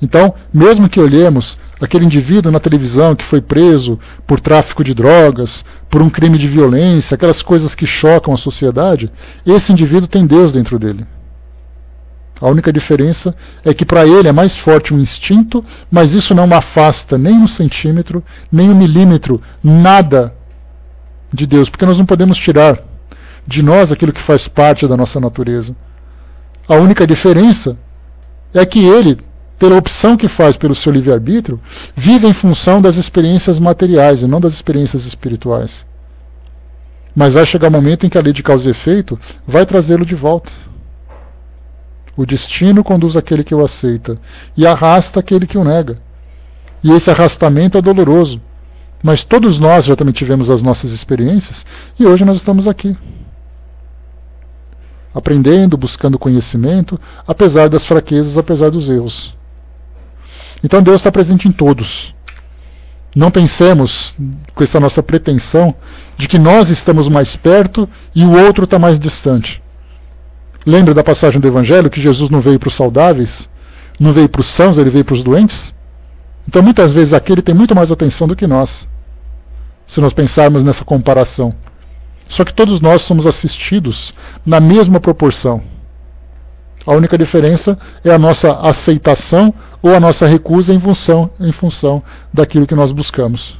Então, mesmo que olhemos aquele indivíduo na televisão que foi preso por tráfico de drogas, por um crime de violência, aquelas coisas que chocam a sociedade, esse indivíduo tem Deus dentro dele. A única diferença é que para ele é mais forte um instinto, mas isso não afasta nem 1 centímetro, nem 1 milímetro, nada de Deus, porque nós não podemos tirar de nós aquilo que faz parte da nossa natureza. A única diferença é que ele, pela opção que faz pelo seu livre-arbítrio, vive em função das experiências materiais e não das experiências espirituais. Mas vai chegar um momento em que a lei de causa e efeito vai trazê-lo de volta. O destino conduz aquele que o aceita e arrasta aquele que o nega. E esse arrastamento é doloroso. Mas todos nós já também tivemos as nossas experiências e hoje nós estamos aqui. aprendendo, buscando conhecimento, apesar das fraquezas, apesar dos erros. Então Deus está presente em todos. Não pensemos com essa nossa pretensão de que nós estamos mais perto e o outro está mais distante. Lembra da passagem do Evangelho que Jesus não veio para os saudáveis, não veio para os sãos, ele veio para os doentes? Então muitas vezes aquele tem muito mais atenção do que nós, se nós pensarmos nessa comparação. Só que todos nós somos assistidos na mesma proporção. A única diferença é a nossa aceitação ou a nossa recusa em função daquilo que nós buscamos.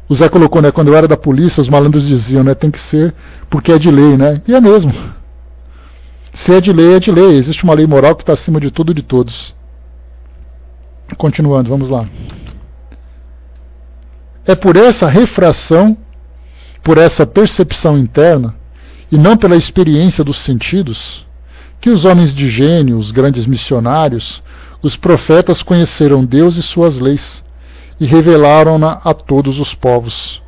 O Zé colocou, né, quando eu era da polícia, os malandros diziam, né, tem que ser porque é de lei, né? E é mesmo. Se é de lei, é de lei. Existe uma lei moral que está acima de tudo e de todos. Continuando, vamos lá. É por essa refração, por essa percepção interna, e não pela experiência dos sentidos, que os homens de gênio, os grandes missionários, os profetas conheceram Deus e suas leis, e revelaram-na a todos os povos.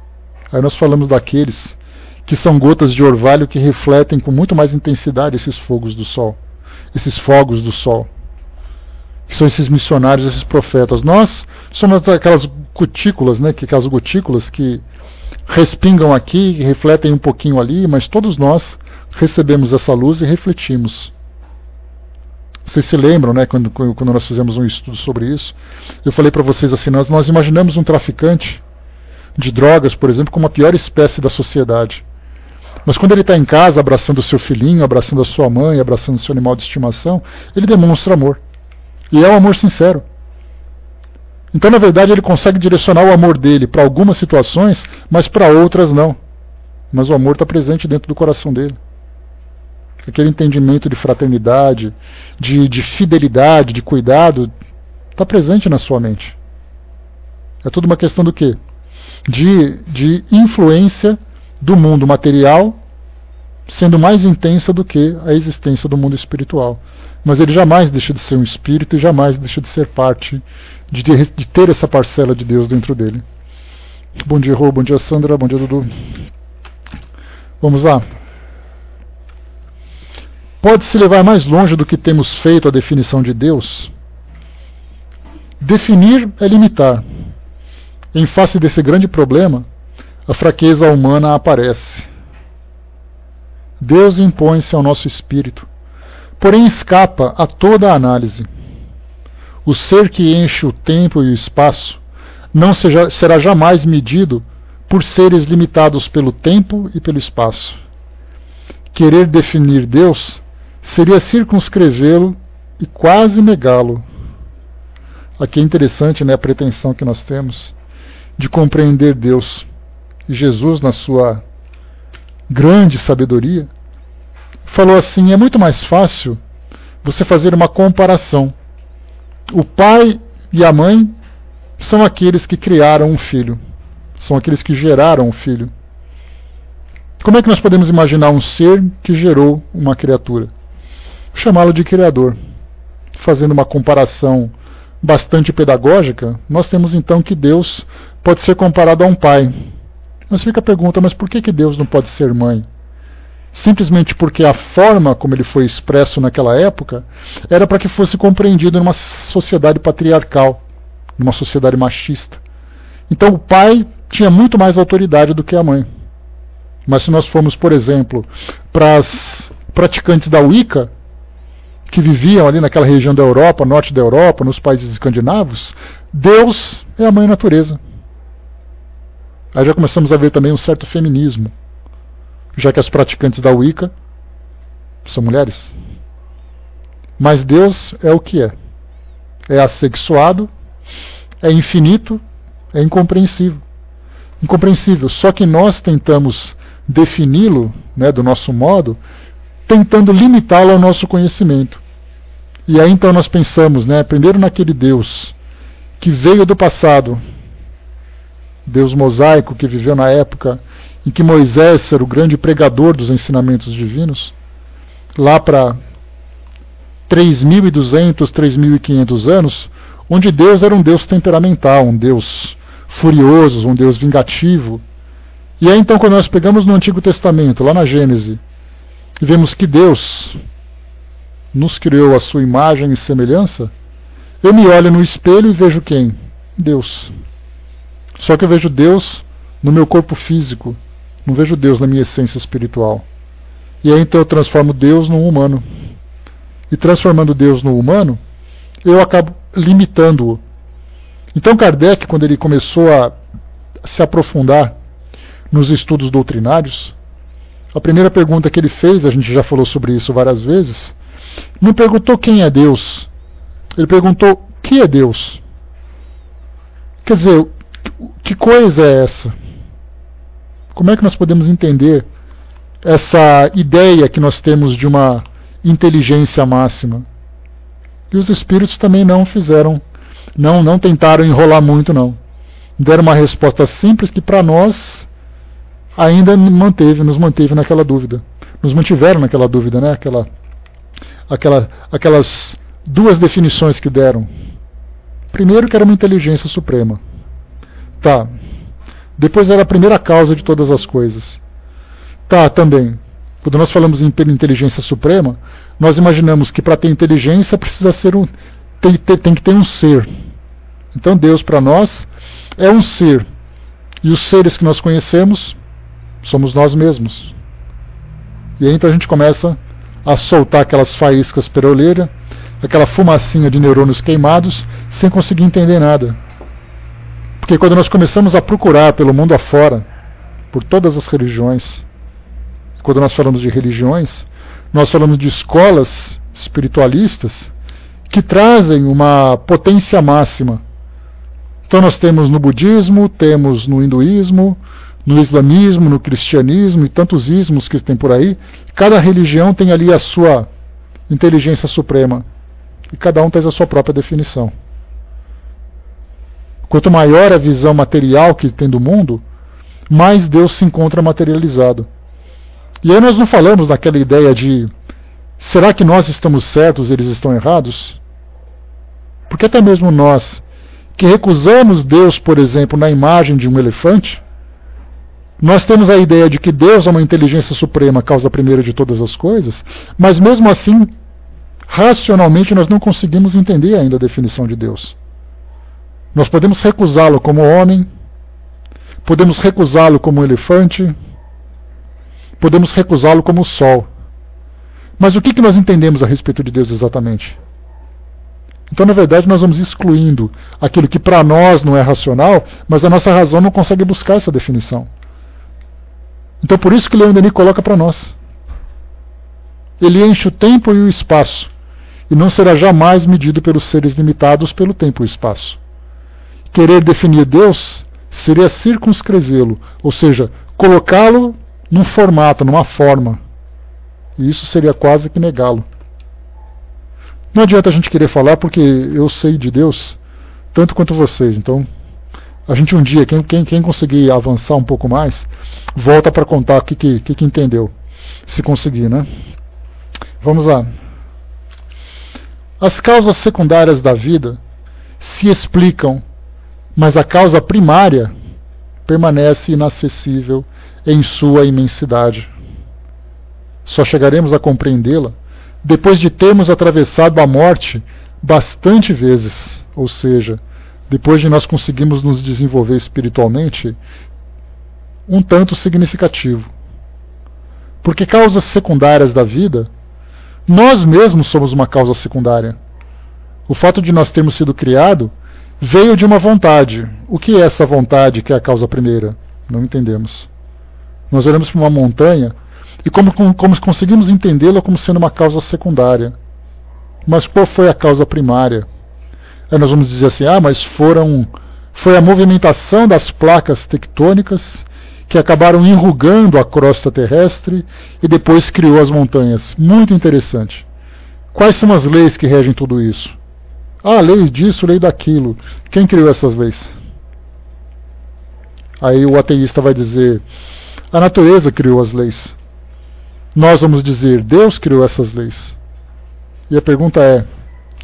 Aí nós falamos daqueles que são gotas de orvalho que refletem com muito mais intensidade esses fogos do sol, que são esses missionários, esses profetas. Nós somos aquelas gotículas, né, aquelas gotículas que respingam aqui, que refletem um pouquinho ali, mas todos nós recebemos essa luz e refletimos. Vocês se lembram, né, quando nós fizemos um estudo sobre isso, eu falei para vocês assim, nós imaginamos um traficante de drogas, por exemplo, como a pior espécie da sociedade. Mas quando ele está em casa, abraçando o seu filhinho, abraçando a sua mãe, abraçando o seu animal de estimação, ele demonstra amor. E é um amor sincero. Então, na verdade, ele consegue direcionar o amor dele para algumas situações, mas para outras não. Mas o amor está presente dentro do coração dele. Aquele entendimento de fraternidade, de fidelidade, de cuidado, está presente na sua mente. É tudo uma questão do quê? De influência do mundo material sendo mais intensa do que a existência do mundo espiritual. Mas ele jamais deixa de ser um espírito e jamais deixa de ser parte, de ter essa parcela de Deus dentro dele. Bom dia, Rô, bom dia, Sandra, bom dia, Dudu. Vamos lá. Pode-se levar mais longe do que temos feito a definição de Deus? Definir é limitar. Em face desse grande problema, a fraqueza humana aparece. Deus impõe-se ao nosso espírito, porém escapa a toda a análise. O ser que enche o tempo e o espaço não será jamais medido por seres limitados pelo tempo e pelo espaço. Querer definir Deus seria circunscrevê-lo e quase negá-lo. Aqui é interessante, né, a pretensão que nós temos de compreender Deus. E Jesus, na sua grande sabedoria, falou assim, é muito mais fácil você fazer uma comparação. O pai e a mãe são aqueles que criaram um filho, são aqueles que geraram um filho. Como é que nós podemos imaginar um ser que gerou uma criatura? Chamá-lo de Criador. Fazendo uma comparação bastante pedagógica, nós temos então que Deus pode ser comparado a um pai. Mas fica a pergunta, mas por que Deus não pode ser mãe? Simplesmente porque a forma como ele foi expresso naquela época era para que fosse compreendido numa sociedade patriarcal, numa sociedade machista. Então o pai tinha muito mais autoridade do que a mãe. Mas se nós formos, por exemplo, para as praticantes da Wicca, que viviam ali naquela região da Europa, norte da Europa, nos países escandinavos, Deus é a mãe natureza. Aí já começamos a ver também um certo feminismo, já que as praticantes da Wicca são mulheres. Mas Deus é o que é. É assexuado, é infinito, é incompreensível. Incompreensível. Só que nós tentamos defini-lo, né, do nosso modo, tentando limitá-lo ao nosso conhecimento. E aí então nós pensamos, né, primeiro naquele Deus que veio do passado, Deus mosaico que viveu na época em que Moisés era o grande pregador dos ensinamentos divinos, lá para 3.200, 3.500 anos, onde Deus era um Deus temperamental, um Deus furioso, um Deus vingativo. E aí então quando nós pegamos no Antigo Testamento, lá na Gênese, e vemos que Deus nos criou à sua imagem e semelhança, eu me olho no espelho e vejo quem? Deus. Só que eu vejo Deus no meu corpo físico, não vejo Deus na minha essência espiritual. E aí então eu transformo Deus num humano. E transformando Deus no humano, eu acabo limitando-o. Então Kardec, quando ele começou a se aprofundar nos estudos doutrinários, a primeira pergunta que ele fez, a gente já falou sobre isso várias vezes, não perguntou quem é Deus, ele perguntou o que é Deus. Quer dizer, que coisa é essa? Como é que nós podemos entender essa ideia que nós temos de uma inteligência máxima? E os espíritos também não fizeram, não tentaram enrolar muito, não. Deram uma resposta simples que para nós ainda nos manteve naquela dúvida. Nos mantiveram naquela dúvida, né? Aquelas duas definições que deram. Primeiro que era uma inteligência suprema. Tá. Depois era a primeira causa de todas as coisas. Tá, também. Quando nós falamos em inteligência suprema, nós imaginamos que para ter inteligência precisa ser tem que ter um ser. Então Deus para nós é um ser. E os seres que nós conhecemos somos nós mesmos. E aí então a gente começa a soltar aquelas faíscas pela orelha, aquela fumacinha de neurônios queimados, sem conseguir entender nada. Porque quando nós começamos a procurar pelo mundo afora, por todas as religiões, quando nós falamos de religiões, nós falamos de escolas espiritualistas que trazem uma potência máxima. Então nós temos no budismo, temos no hinduísmo, no islamismo, no cristianismo e tantos ismos que tem por aí. Cada religião tem ali a sua inteligência suprema. E cada um traz a sua própria definição. Quanto maior a visão material que tem do mundo, mais Deus se encontra materializado. E aí nós não falamos daquela ideia de será que nós estamos certos e eles estão errados? Porque até mesmo nós, que recusamos Deus, por exemplo, na imagem de um elefante, nós temos a ideia de que Deus é uma inteligência suprema, causa primeira de todas as coisas, mas mesmo assim, racionalmente nós não conseguimos entender ainda a definição de Deus. Nós podemos recusá-lo como homem, podemos recusá-lo como elefante, podemos recusá-lo como sol. Mas o que nós entendemos a respeito de Deus exatamente? Então, na verdade, nós vamos excluindo aquilo que para nós não é racional, mas a nossa razão não consegue buscar essa definição. Então, por isso que Leon Denis coloca para nós. Ele enche o tempo e o espaço, e não será jamais medido pelos seres limitados pelo tempo e o espaço. Querer definir Deus seria circunscrevê-lo, ou seja, colocá-lo num formato, numa forma. E isso seria quase que negá-lo. Não adianta a gente querer falar porque eu sei de Deus tanto quanto vocês. Então, a gente um dia, quem conseguir avançar um pouco mais, volta para contar o que entendeu. Se conseguir, né? Vamos lá. As causas secundárias da vida se explicam, mas a causa primária permanece inacessível em sua imensidade. Só chegaremos a compreendê-la depois de termos atravessado a morte bastante vezes, ou seja, depois de nós conseguirmos nos desenvolver espiritualmente um tanto significativo. Porque causas secundárias da vida, nós mesmos somos uma causa secundária. O fato de nós termos sido criados veio de uma vontade. O que é essa vontade que é a causa primeira? Não entendemos. Nós olhamos para uma montanha e como conseguimos entendê-la como sendo uma causa secundária. Mas qual foi a causa primária? Aí nós vamos dizer assim, mas foi a movimentação das placas tectônicas que acabaram enrugando a crosta terrestre e depois criou as montanhas. Muito interessante. Quais são as leis que regem tudo isso? Lei disso, lei daquilo. Quem criou essas leis? Aí o ateísta vai dizer, a natureza criou as leis. Nós vamos dizer, Deus criou essas leis. E a pergunta é,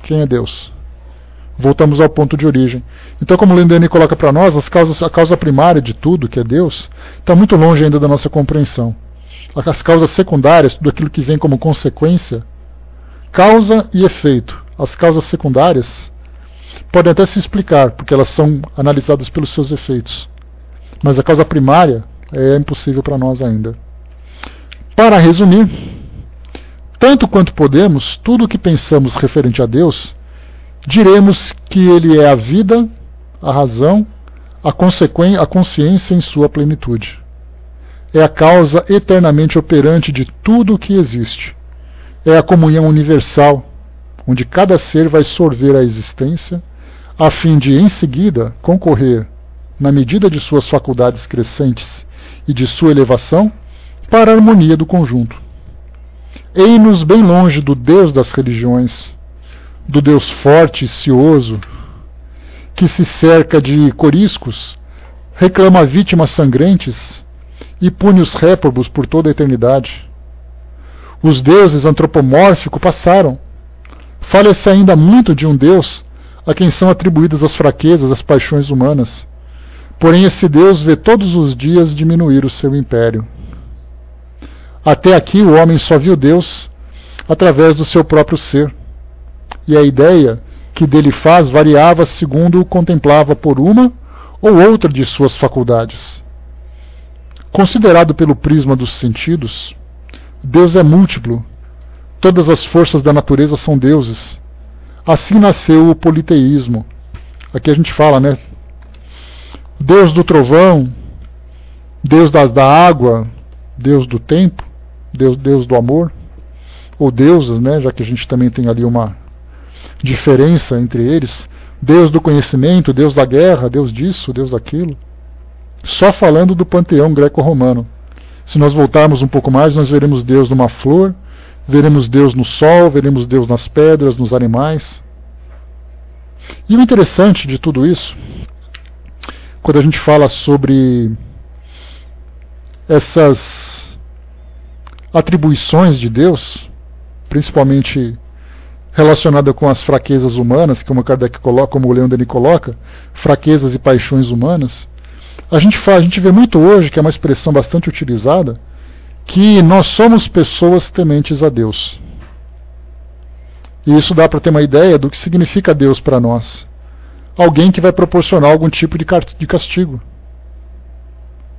quem é Deus? Voltamos ao ponto de origem. Então, como Leon Denis coloca para nós, a causa primária de tudo, que é Deus, está muito longe ainda da nossa compreensão. as causas secundárias, tudo aquilo que vem como consequência, causa e efeito. As causas secundárias podem até se explicar, porque elas são analisadas pelos seus efeitos. Mas a causa primária é impossível para nós ainda. Para resumir, tanto quanto podemos, tudo o que pensamos referente a Deus, diremos que Ele é a vida, a razão, a consciência em sua plenitude. É a causa eternamente operante de tudo o que existe. É a comunhão universal, onde cada ser vai sorver a existência, a fim de, em seguida, concorrer, na medida de suas faculdades crescentes e de sua elevação, para a harmonia do conjunto. Ei-nos bem longe do Deus das religiões, do Deus forte e cioso, que se cerca de coriscos, reclama vítimas sangrentes e pune os réprobos por toda a eternidade. Os deuses antropomórficos passaram. Fala-se ainda muito de um Deus a quem são atribuídas as fraquezas, as paixões humanas. Porém, esse Deus vê todos os dias diminuir o seu império. Até aqui o homem só viu Deus através do seu próprio ser, e a ideia que dele faz variava segundo o contemplava por uma ou outra de suas faculdades. Considerado pelo prisma dos sentidos, Deus é múltiplo. Todas as forças da natureza são deuses. Assim nasceu o politeísmo. Aqui a gente fala, né? Deus do trovão, Deus da água, Deus do tempo, Deus do amor, ou deuses, né? Já que a gente também tem ali uma diferença entre eles. Deus do conhecimento, Deus da guerra, Deus disso, Deus daquilo. Só falando do panteão greco-romano. Se nós voltarmos um pouco mais, nós veremos Deus numa flor, veremos Deus no sol, veremos Deus nas pedras, nos animais. E o interessante de tudo isso, quando a gente fala sobre essas atribuições de Deus, principalmente relacionada com as fraquezas humanas, como Kardec coloca, como o Leon Denis coloca, fraquezas e paixões humanas, a gente vê muito hoje, que é uma expressão bastante utilizada, que nós somos pessoas tementes a Deus. E isso dá para ter uma ideia do que significa Deus para nós. Alguém que vai proporcionar algum tipo de castigo.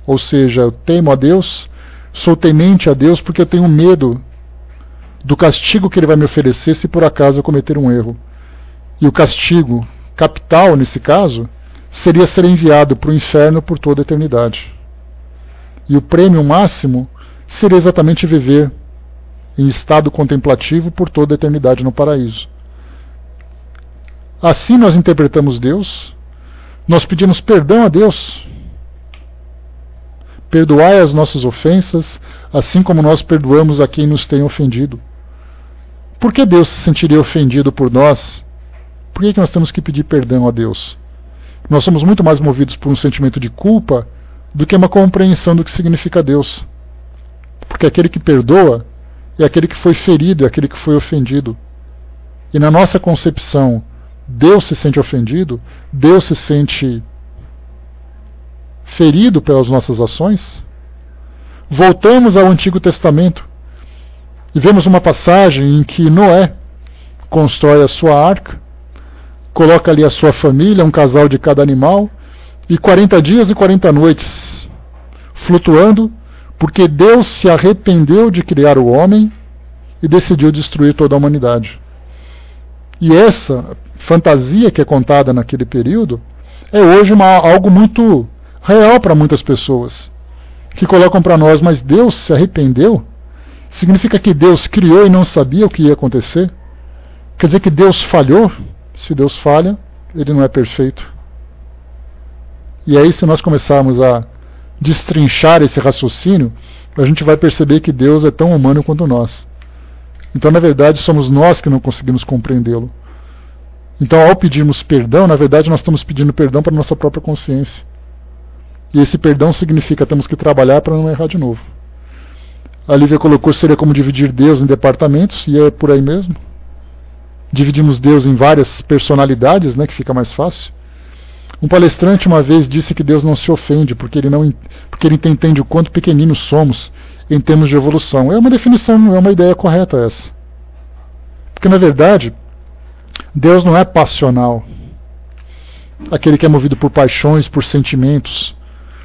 Ou seja, eu temo a Deus, sou temente a Deus porque eu tenho medo do castigo que Ele vai me oferecer se por acaso eu cometer um erro. E o castigo capital, nesse caso, seria ser enviado para o inferno por toda a eternidade. E o prêmio máximo seria exatamente viver em estado contemplativo por toda a eternidade no paraíso. Assim nós interpretamos Deus, nós pedimos perdão a Deus. Perdoai as nossas ofensas, assim como nós perdoamos a quem nos tem ofendido. Por que Deus se sentiria ofendido por nós? Por que nós temos que pedir perdão a Deus? Nós somos muito mais movidos por um sentimento de culpa do que uma compreensão do que significa Deus. Porque aquele que perdoa é aquele que foi ferido, é aquele que foi ofendido. E na nossa concepção, Deus se sente ofendido, Deus se sente ferido pelas nossas ações. Voltamos ao Antigo Testamento e vemos uma passagem em que Noé constrói a sua arca, coloca ali a sua família, um casal de cada animal, e 40 dias e 40 noites flutuando, porque Deus se arrependeu de criar o homem e decidiu destruir toda a humanidade. E essa fantasia que é contada naquele período é hoje algo muito real para muitas pessoas, que colocam para nós, mas Deus se arrependeu? Significa que Deus criou e não sabia o que ia acontecer? Quer dizer que Deus falhou? Se Deus falha, Ele não é perfeito. E aí, se nós começarmos a destrinchar esse raciocínio, a gente vai perceber que Deus é tão humano quanto nós. Então, na verdade, somos nós que não conseguimos compreendê-lo. Então, ao pedirmos perdão, na verdade, nós estamos pedindo perdão para a nossa própria consciência. E esse perdão significa que temos que trabalhar para não errar de novo. A Lívia colocou, seria como dividir Deus em departamentos, e é por aí mesmo. Dividimos Deus em várias personalidades, né, que fica mais fácil. Um palestrante uma vez disse que Deus não se ofende porque ele entende o quanto pequeninos somos em termos de evolução. É uma definição, é uma ideia correta essa. Porque na verdade, Deus não é passional. Aquele que é movido por paixões, por sentimentos,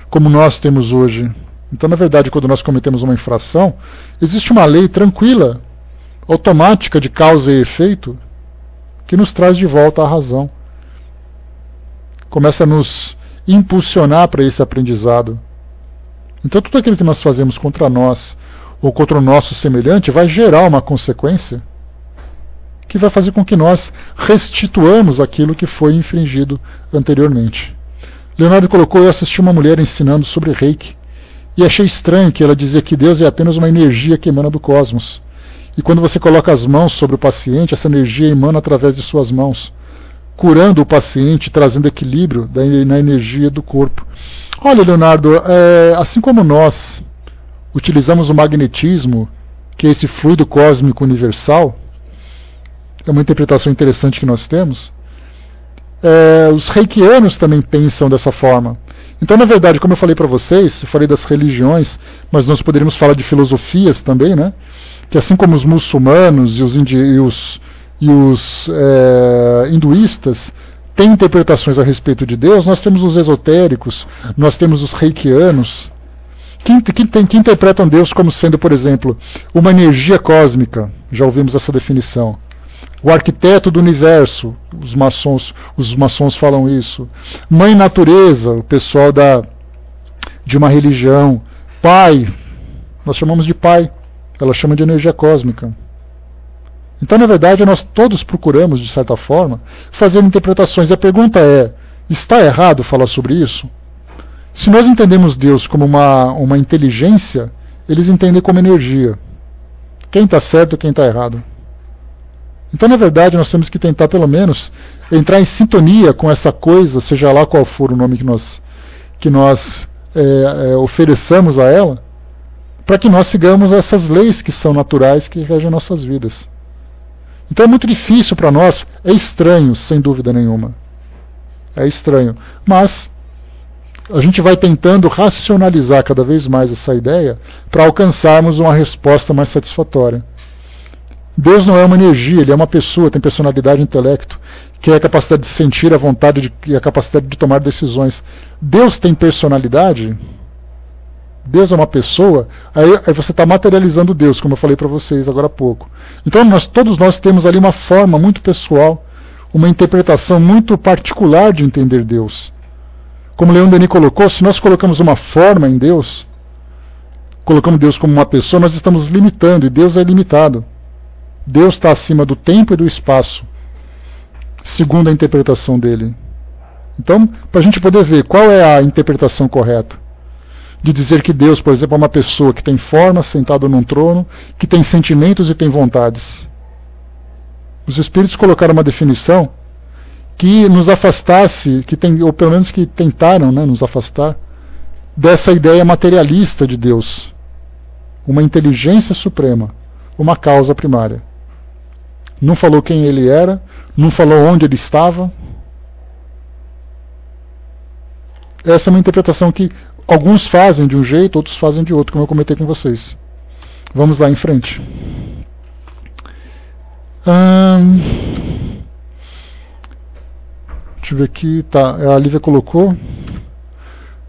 como nós temos hoje. Então, na verdade, quando nós cometemos uma infração, existe uma lei tranquila, automática de causa e efeito, que nos traz de volta à razão. Começa a nos impulsionar para esse aprendizado. Então, tudo aquilo que nós fazemos contra nós ou contra o nosso semelhante vai gerar uma consequência que vai fazer com que nós restituamos aquilo que foi infringido anteriormente. Leonardo colocou: eu assisti uma mulher ensinando sobre Reiki e achei estranho que ela dizia que Deus é apenas uma energia que emana do cosmos. E quando você coloca as mãos sobre o paciente, essa energia emana através de suas mãos, curando o paciente, trazendo equilíbrio na energia do corpo. Olha, Leonardo, assim como nós utilizamos o magnetismo, que é esse fluido cósmico universal, é uma interpretação interessante que nós temos, os reikianos também pensam dessa forma. Então, na verdade, como eu falei para vocês, eu falei das religiões, mas nós poderíamos falar de filosofias também, né? Que assim como os muçulmanos e os hinduístas têm interpretações a respeito de Deus, nós temos os esotéricos, nós temos os reikianos, que interpretam Deus como sendo, por exemplo, uma energia cósmica. Já ouvimos essa definição. O arquiteto do universo, os maçons falam isso. Mãe natureza, o pessoal de uma religião. Pai, nós chamamos de pai, ela chama de energia cósmica. Então, na verdade, nós todos procuramos, de certa forma, fazer interpretações. E a pergunta é: está errado falar sobre isso? Se nós entendemos Deus como uma inteligência, eles entendem como energia. Quem está certo e quem está errado? Então, na verdade, nós temos que tentar, pelo menos, entrar em sintonia com essa coisa, seja lá qual for o nome que nós ofereçamos a ela, para que nós sigamos essas leis que são naturais, que regem nossas vidas. Então é muito difícil para nós, é estranho, sem dúvida nenhuma. É estranho. Mas a gente vai tentando racionalizar cada vez mais essa ideia para alcançarmos uma resposta mais satisfatória. Deus não é uma energia, ele é uma pessoa, tem personalidade e intelecto, que é a capacidade de sentir, a vontade e a capacidade de tomar decisões. Deus tem personalidade? Deus é uma pessoa? Aí você está materializando Deus, como eu falei para vocês agora há pouco. Então todos nós temos ali uma forma muito pessoal, uma interpretação muito particular de entender Deus. Como Leon Denis colocou, se nós colocamos uma forma em Deus, colocamos Deus como uma pessoa, nós estamos limitando, e Deus é limitado. Deus está acima do tempo e do espaço, segundo a interpretação dele. Então, para a gente poder ver qual é a interpretação correta, de dizer que Deus, por exemplo, é uma pessoa que tem forma, sentado num trono, que tem sentimentos e tem vontades. Os espíritos colocaram uma definição que nos afastasse, ou pelo menos que tentaram, né, nos afastar, dessa ideia materialista de Deus. Uma inteligência suprema, uma causa primária. Não falou quem ele era, não falou onde ele estava. Essa é uma interpretação que alguns fazem de um jeito, outros fazem de outro, como eu comentei com vocês. Vamos lá em frente. Deixa eu ver aqui. Tá, a Lívia colocou: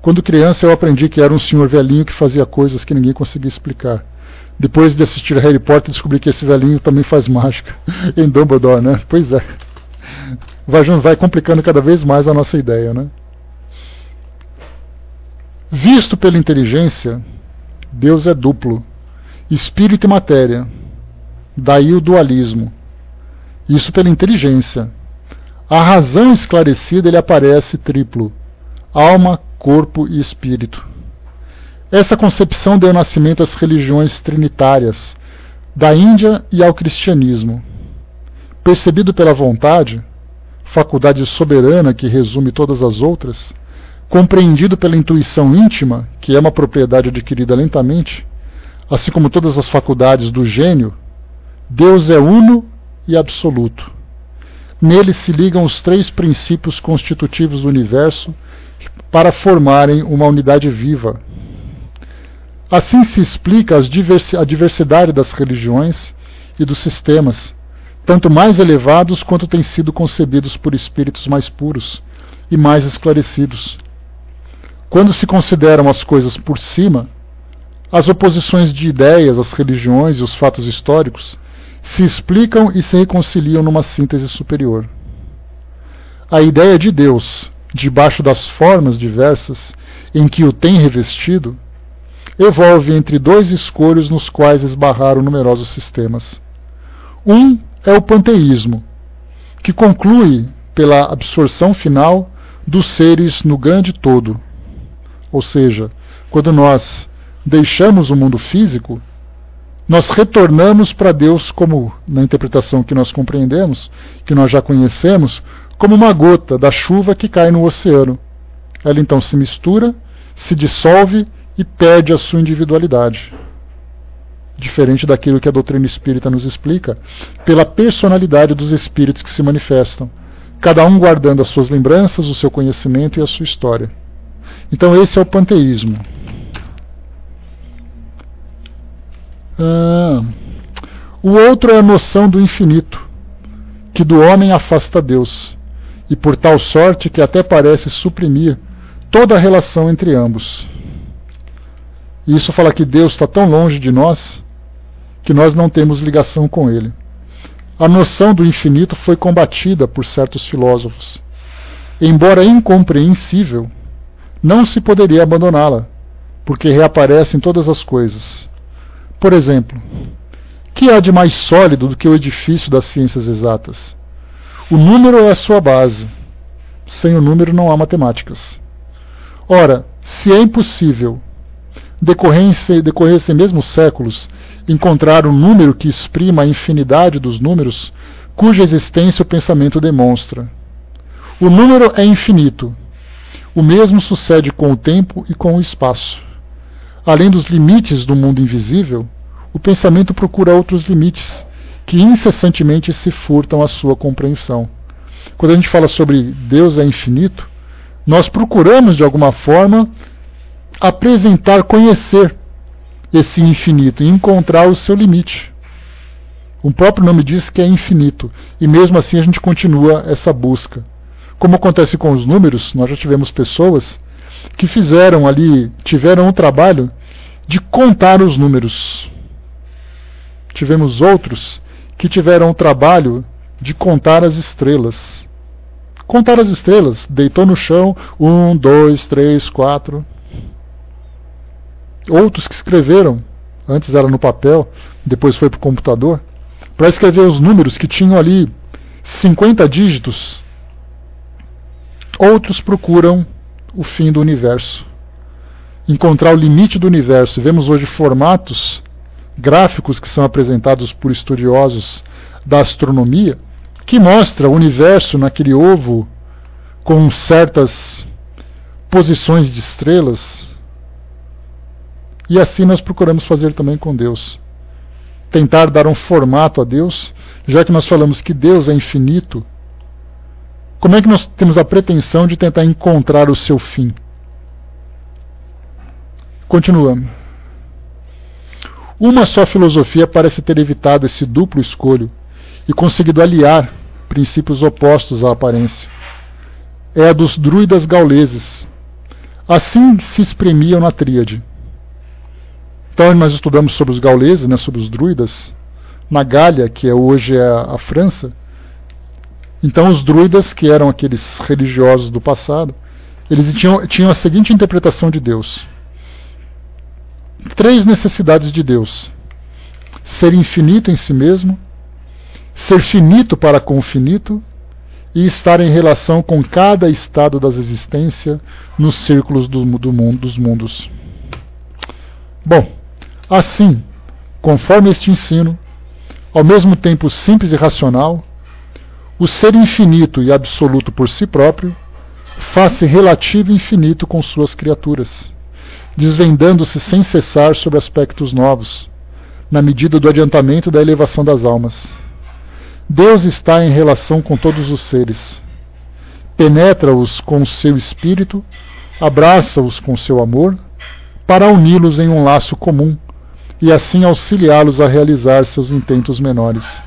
quando criança eu aprendi que era um senhor velhinho que fazia coisas que ninguém conseguia explicar. Depois de assistir Harry Potter, descobri que esse velhinho também faz mágica em Dumbledore, né? Pois é. Vai complicando cada vez mais a nossa ideia, né? Visto pela inteligência, Deus é duplo, espírito e matéria. Daí o dualismo. Isso pela inteligência. A razão esclarecida, ele aparece triplo: alma, corpo e espírito. Essa concepção deu nascimento às religiões trinitárias da Índia e ao cristianismo. Percebido pela vontade, faculdade soberana que resume todas as outras, compreendido pela intuição íntima, que é uma propriedade adquirida lentamente, assim como todas as faculdades do gênio, Deus é uno e absoluto. Nele se ligam os 3 princípios constitutivos do universo para formarem uma unidade viva. Assim se explica a diversidade das religiões e dos sistemas, tanto mais elevados quanto têm sido concebidos por espíritos mais puros e mais esclarecidos. Quando se consideram as coisas por cima, as oposições de ideias, as religiões e os fatos históricos se explicam e se reconciliam numa síntese superior. A ideia de Deus, debaixo das formas diversas em que o tem revestido, evolve entre 2 escolhos nos quais esbarraram numerosos sistemas. Um é o panteísmo, que conclui pela absorção final dos seres no grande todo. Ou seja, quando nós deixamos o mundo físico, nós retornamos para Deus como, na interpretação que nós compreendemos, que nós já conhecemos, como uma gota da chuva que cai no oceano. Ela então se mistura, se dissolve e perde a sua individualidade. Diferente daquilo que a doutrina espírita nos explica, pela personalidade dos espíritos que se manifestam, cada um guardando as suas lembranças, o seu conhecimento e a sua história. Então esse é o panteísmo. O outro é a noção do infinito, que do homem afasta Deus, e por tal sorte que até parece suprimir toda a relação entre ambos. E isso fala que Deus está tão longe de nós que nós não temos ligação com Ele. A noção do infinito foi combatida por certos filósofos. Embora incompreensível, não se poderia abandoná-la, porque reaparece em todas as coisas. Por exemplo, que há de mais sólido do que o edifício das ciências exatas? O número é a sua base. Sem o número não há matemáticas. Ora, se é impossível, decorressem mesmo séculos, encontrar um número que exprima a infinidade dos números, cuja existência o pensamento demonstra. O número é infinito. O mesmo sucede com o tempo e com o espaço. Além dos limites do mundo invisível, o pensamento procura outros limites, que incessantemente se furtam à sua compreensão. Quando a gente fala sobre Deus é infinito, nós procuramos, de alguma forma, apresentar, conhecer esse infinito e encontrar o seu limite. O próprio nome diz que é infinito, e mesmo assim a gente continua essa busca. Como acontece com os números, nós já tivemos pessoas que tiveram o trabalho de contar os números. Tivemos outros que tiveram o trabalho de contar as estrelas. Contar as estrelas, deitou no chão, 1, 2, 3, 4. Outros que escreveram, antes era no papel, depois foi para o computador, para escrever os números que tinham ali 50 dígitos. Outros procuram o fim do universo, encontrar o limite do universo. Vemos hoje formatos gráficos que são apresentados por estudiosos da astronomia, que mostra o universo naquele ovo com certas posições de estrelas. E assim nós procuramos fazer também com Deus. Tentar dar um formato a Deus, já que nós falamos que Deus é infinito. Como é que nós temos a pretensão de tentar encontrar o seu fim? Continuando. Uma só filosofia parece ter evitado esse duplo escolho e conseguido aliar princípios opostos à aparência. É a dos druidas gauleses. Assim se exprimiam na tríade. Então nós estudamos sobre os gauleses, sobre os druidas, na Gália, que hoje é a França. Então os druidas, que eram aqueles religiosos do passado, eles tinham a seguinte interpretação de Deus. 3 necessidades de Deus: ser infinito em si mesmo, ser finito para com o finito e estar em relação com cada estado das existências nos círculos dos mundos. Bom, assim, conforme este ensino, ao mesmo tempo simples e racional, o ser infinito e absoluto por si próprio faz-se relativo e infinito com suas criaturas, desvendando-se sem cessar sobre aspectos novos, na medida do adiantamento da elevação das almas. Deus está em relação com todos os seres. Penetra-os com o seu espírito, abraça-os com seu amor, para uni-los em um laço comum e assim auxiliá-los a realizar seus intentos menores.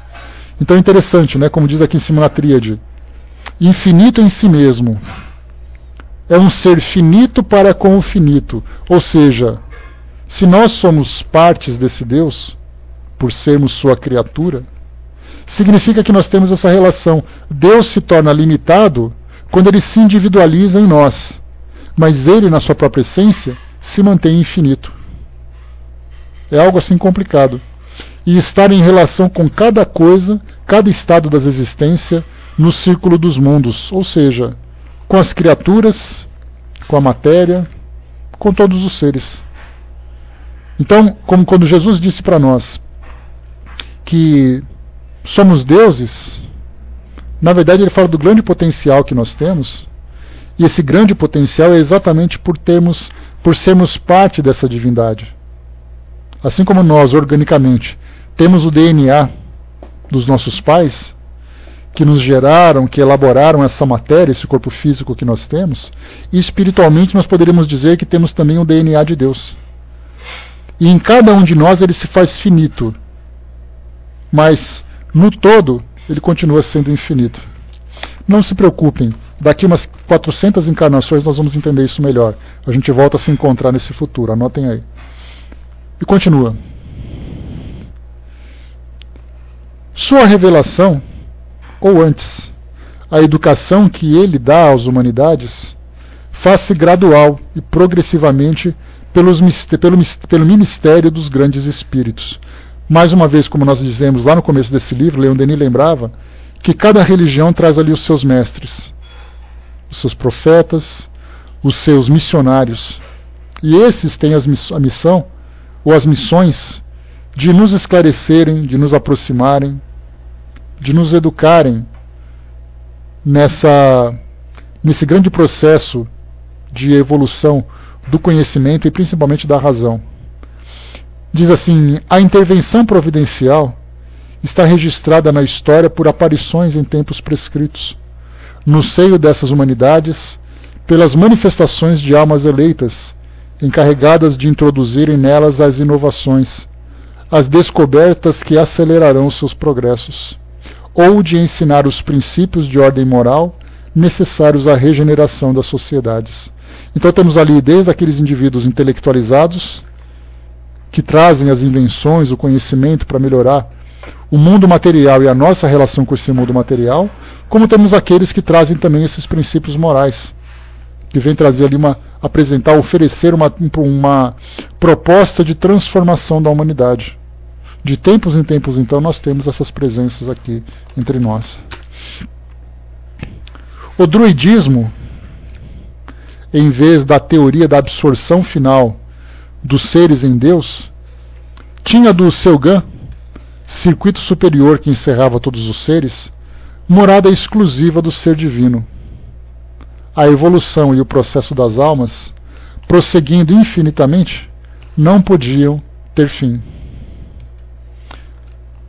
Então é interessante, né? Como diz aqui em cima na tríade, infinito em si mesmo. É um ser finito para com o finito. Ou seja, se nós somos partes desse Deus, por sermos sua criatura, significa que nós temos essa relação. Deus se torna limitado quando ele se individualiza em nós, mas ele, na sua própria essência, se mantém infinito. É algo assim complicado. E estar em relação com cada coisa, cada estado das existências, no círculo dos mundos, ou seja, com as criaturas, com a matéria, com todos os seres. Então, como quando Jesus disse para nós que somos deuses, na verdade ele fala do grande potencial que nós temos, e esse grande potencial é exatamente por sermos parte dessa divindade. Assim como nós, organicamente, temos o DNA dos nossos pais, que nos geraram, que elaboraram essa matéria, esse corpo físico que nós temos, e espiritualmente nós poderíamos dizer que temos também o DNA de Deus. E em cada um de nós ele se faz finito, mas no todo ele continua sendo infinito. Não se preocupem, daqui umas 400 encarnações nós vamos entender isso melhor. A gente volta a se encontrar nesse futuro, anotem aí. E continua. Sua revelação, ou antes, a educação que ele dá às humanidades, faz-se gradual e progressivamente pelo ministério dos grandes espíritos. Mais uma vez, como nós dizemos lá no começo desse livro, Leon Denis lembrava que cada religião traz ali os seus mestres, os seus profetas, os seus missionários. E esses têm a missão, ou as missões, de nos esclarecerem, de nos aproximarem, de nos educarem nesse grande processo de evolução do conhecimento e principalmente da razão. Diz assim: a intervenção providencial está registrada na história por aparições em tempos prescritos, no seio dessas humanidades, pelas manifestações de almas eleitas, encarregadas de introduzirem nelas as inovações, as descobertas que acelerarão seus progressos, ou de ensinar os princípios de ordem moral necessários à regeneração das sociedades. Então temos ali desde aqueles indivíduos intelectualizados, que trazem as invenções, o conhecimento para melhorar o mundo material e a nossa relação com esse mundo material, como temos aqueles que trazem também esses princípios morais, que vem trazer ali apresentar, oferecer uma proposta de transformação da humanidade. De tempos em tempos, então, nós temos essas presenças aqui entre nós. O druidismo, em vez da teoria da absorção final dos seres em Deus, tinha do Seogan, circuito superior que encerrava todos os seres, morada exclusiva do ser divino. A evolução e o processo das almas, prosseguindo infinitamente, não podiam ter fim.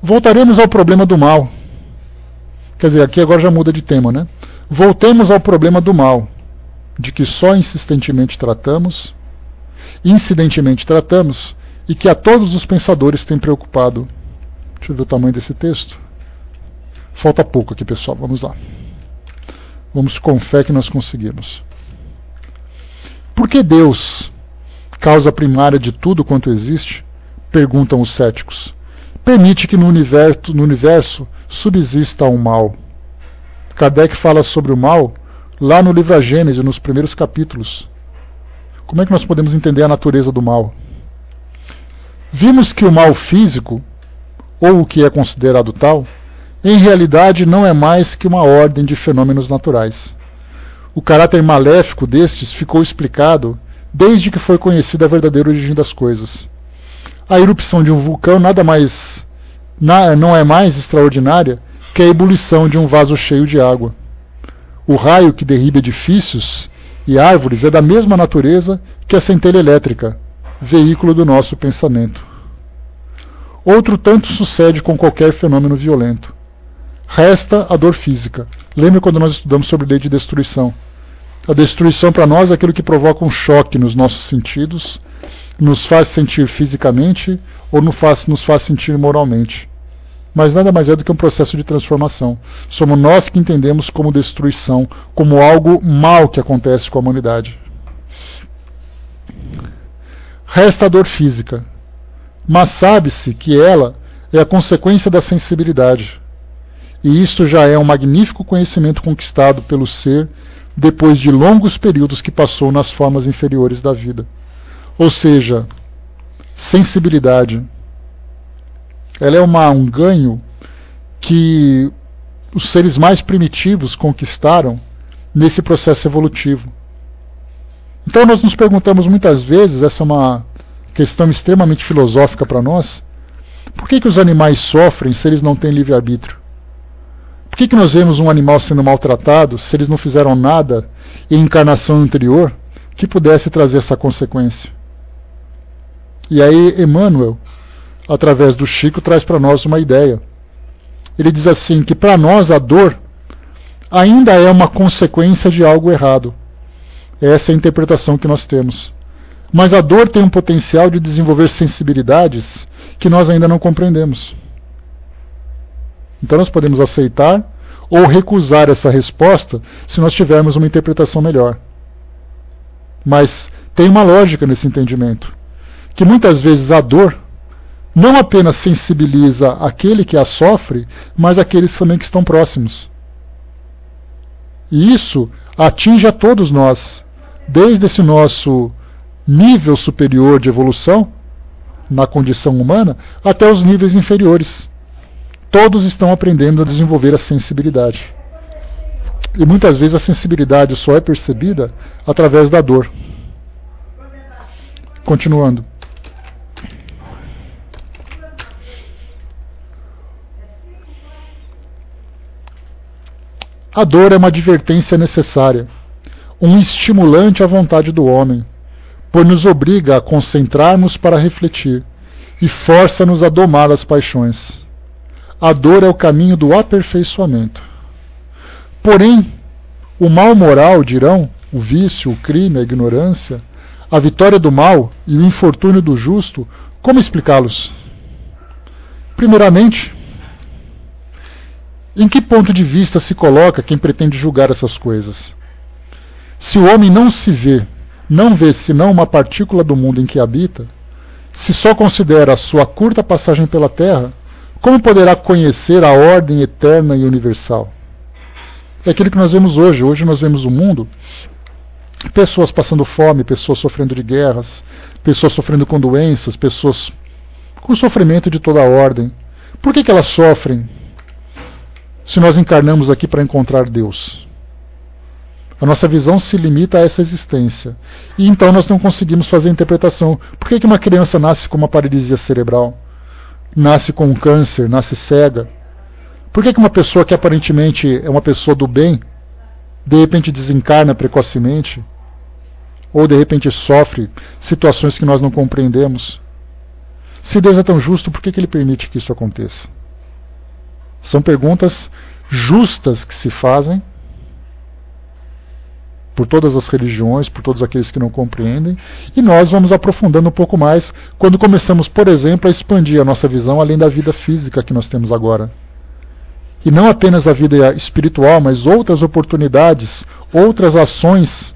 Voltaremos ao problema do mal. Quer dizer, aqui agora já muda de tema, né? Voltemos ao problema do mal, de que só incidentemente tratamos, e que a todos os pensadores tem preocupado. Deixa eu ver o tamanho desse texto. Falta pouco aqui, pessoal. Vamos lá. Vamos com fé que nós conseguimos. Por que Deus, causa primária de tudo quanto existe, perguntam os céticos, permite que no universo subsista um mal? Kardec fala sobre o mal lá no livro A Gênese, nos primeiros capítulos. Como é que nós podemos entender a natureza do mal? Vimos que o mal físico, ou o que é considerado tal, em realidade não é mais que uma ordem de fenômenos naturais. O caráter maléfico destes ficou explicado desde que foi conhecida a verdadeira origem das coisas. A erupção de um vulcão não é mais extraordinária que a ebulição de um vaso cheio de água. O raio que derriba edifícios e árvores é da mesma natureza que a centelha elétrica, veículo do nosso pensamento. Outro tanto sucede com qualquer fenômeno violento. Resta a dor física. Lembra quando nós estudamos sobre lei de destruição? A destruição para nós é aquilo que provoca um choque nos nossos sentidos, nos faz sentir fisicamente ou nos faz sentir moralmente. Mas nada mais é do que um processo de transformação. Somos nós que entendemos como destruição, como algo mal que acontece com a humanidade. Resta a dor física, mas sabe-se que ela é a consequência da sensibilidade. E isto já é um magnífico conhecimento conquistado pelo ser depois de longos períodos que passou nas formas inferiores da vida. Ou seja, sensibilidade. Ela é um ganho que os seres mais primitivos conquistaram nesse processo evolutivo. Então nós nos perguntamos muitas vezes, essa é uma questão extremamente filosófica para nós, por que os animais sofrem se eles não têm livre-arbítrio? Por que nós vemos um animal sendo maltratado se eles não fizeram nada em encarnação anterior que pudesse trazer essa consequência? E aí Emmanuel, através do Chico, traz para nós uma ideia. Ele diz assim, que para nós a dor ainda é uma consequência de algo errado. Essa é a interpretação que nós temos. Mas a dor tem um potencial de desenvolver sensibilidades que nós ainda não compreendemos. Então nós podemos aceitar ou recusar essa resposta se nós tivermos uma interpretação melhor. Mas tem uma lógica nesse entendimento, que muitas vezes a dor não apenas sensibiliza aquele que a sofre, mas aqueles também que estão próximos. E isso atinge a todos nós, desde esse nosso nível superior de evolução, na condição humana, até os níveis inferiores. Todos estão aprendendo a desenvolver a sensibilidade. E muitas vezes a sensibilidade só é percebida através da dor. Continuando. A dor é uma advertência necessária, um estimulante à vontade do homem, pois nos obriga a concentrarmos para refletir e força-nos a domar as paixões. A dor é o caminho do aperfeiçoamento. Porém, o mal moral, dirão, o vício, o crime, a ignorância, a vitória do mal e o infortúnio do justo, como explicá-los? Primeiramente, em que ponto de vista se coloca quem pretende julgar essas coisas? Se o homem não se vê, não vê senão uma partícula do mundo em que habita, se só considera a sua curta passagem pela terra, como poderá conhecer a ordem eterna e universal? É aquilo que nós vemos hoje. Hoje nós vemos o mundo, pessoas passando fome, pessoas sofrendo de guerras, pessoas sofrendo com doenças, pessoas com sofrimento de toda a ordem. Por que elas sofrem se nós encarnamos aqui para encontrar Deus? A nossa visão se limita a essa existência. E então nós não conseguimos fazer a interpretação. Por que uma criança nasce com uma paralisia cerebral? Nasce com um câncer, nasce cega? Por que uma pessoa que aparentemente é uma pessoa do bem, de repente desencarna precocemente? Ou de repente sofre situações que nós não compreendemos? Se Deus é tão justo, por que Ele permite que isso aconteça? São perguntas justas que se fazem por todas as religiões, por todos aqueles que não compreendem, e nós vamos aprofundando um pouco mais quando começamos, por exemplo, a expandir a nossa visão além da vida física que nós temos agora. E não apenas a vida espiritual, mas outras oportunidades, outras ações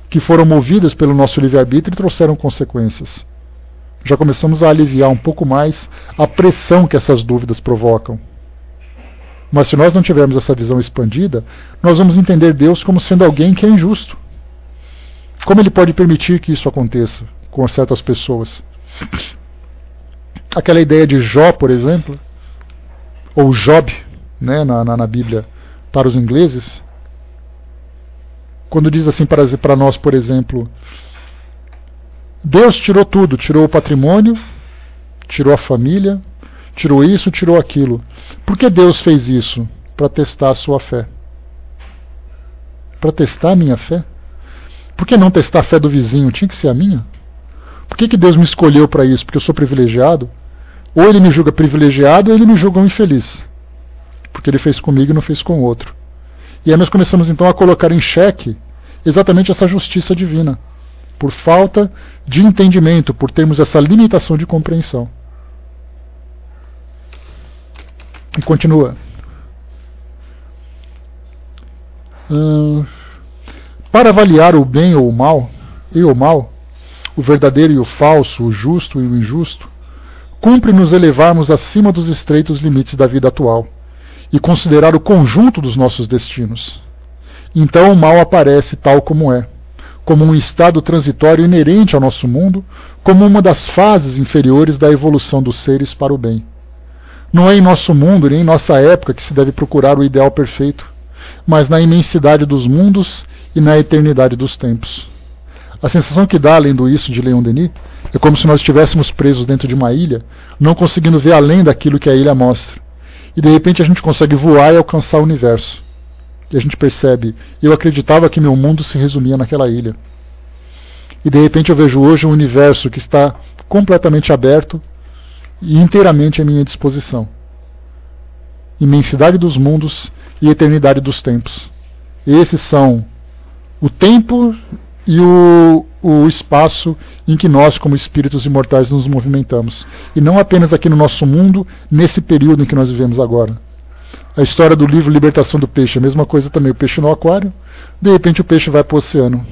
que foram movidas pelo nosso livre-arbítrio e trouxeram consequências. Já começamos a aliviar um pouco mais a pressão que essas dúvidas provocam. Mas se nós não tivermos essa visão expandida, nós vamos entender Deus como sendo alguém que é injusto. Como Ele pode permitir que isso aconteça com certas pessoas? Aquela ideia de Jó, por exemplo, ou Job, né, na Bíblia para os ingleses, quando diz assim para nós, por exemplo, Deus tirou tudo, tirou o patrimônio, tirou a família, tirou isso, tirou aquilo. Por que Deus fez isso? Para testar a sua fé. Para testar a minha fé? Por que não testar a fé do vizinho? Tinha que ser a minha? Por que Deus me escolheu para isso? Porque eu sou privilegiado? Ou Ele me julga privilegiado ou Ele me julga um infeliz. porque ele fez comigo e não fez com o outro. E aí nós começamos então a colocar em xeque exatamente essa justiça divina, por falta de entendimento, por termos essa limitação de compreensão. E continua. Para avaliar o bem ou o mal, o verdadeiro e o falso, o justo e o injusto, cumpre nos elevarmos acima dos estreitos limites da vida atual e considerar o conjunto dos nossos destinos. Então o mal aparece tal como é, como um estado transitório inerente ao nosso mundo, como uma das fases inferiores da evolução dos seres para o bem. Não é em nosso mundo nem em nossa época que se deve procurar o ideal perfeito, mas na imensidade dos mundos e na eternidade dos tempos. A sensação que dá, lendo isso de Leon Denis, é como se nós estivéssemos presos dentro de uma ilha, não conseguindo ver além daquilo que a ilha mostra. E de repente a gente consegue voar e alcançar o universo. E a gente percebe, eu acreditava que meu mundo se resumia naquela ilha. E de repente eu vejo hoje um universo que está completamente aberto e inteiramente à minha disposição. Imensidade dos mundos e eternidade dos tempos. Esses são o tempo e o espaço em que nós, como espíritos imortais, nos movimentamos. E não apenas aqui no nosso mundo, nesse período em que nós vivemos agora. A história do livro Libertação do Peixe, a mesma coisa também. O peixe no aquário, de repente o peixe vai para o oceano.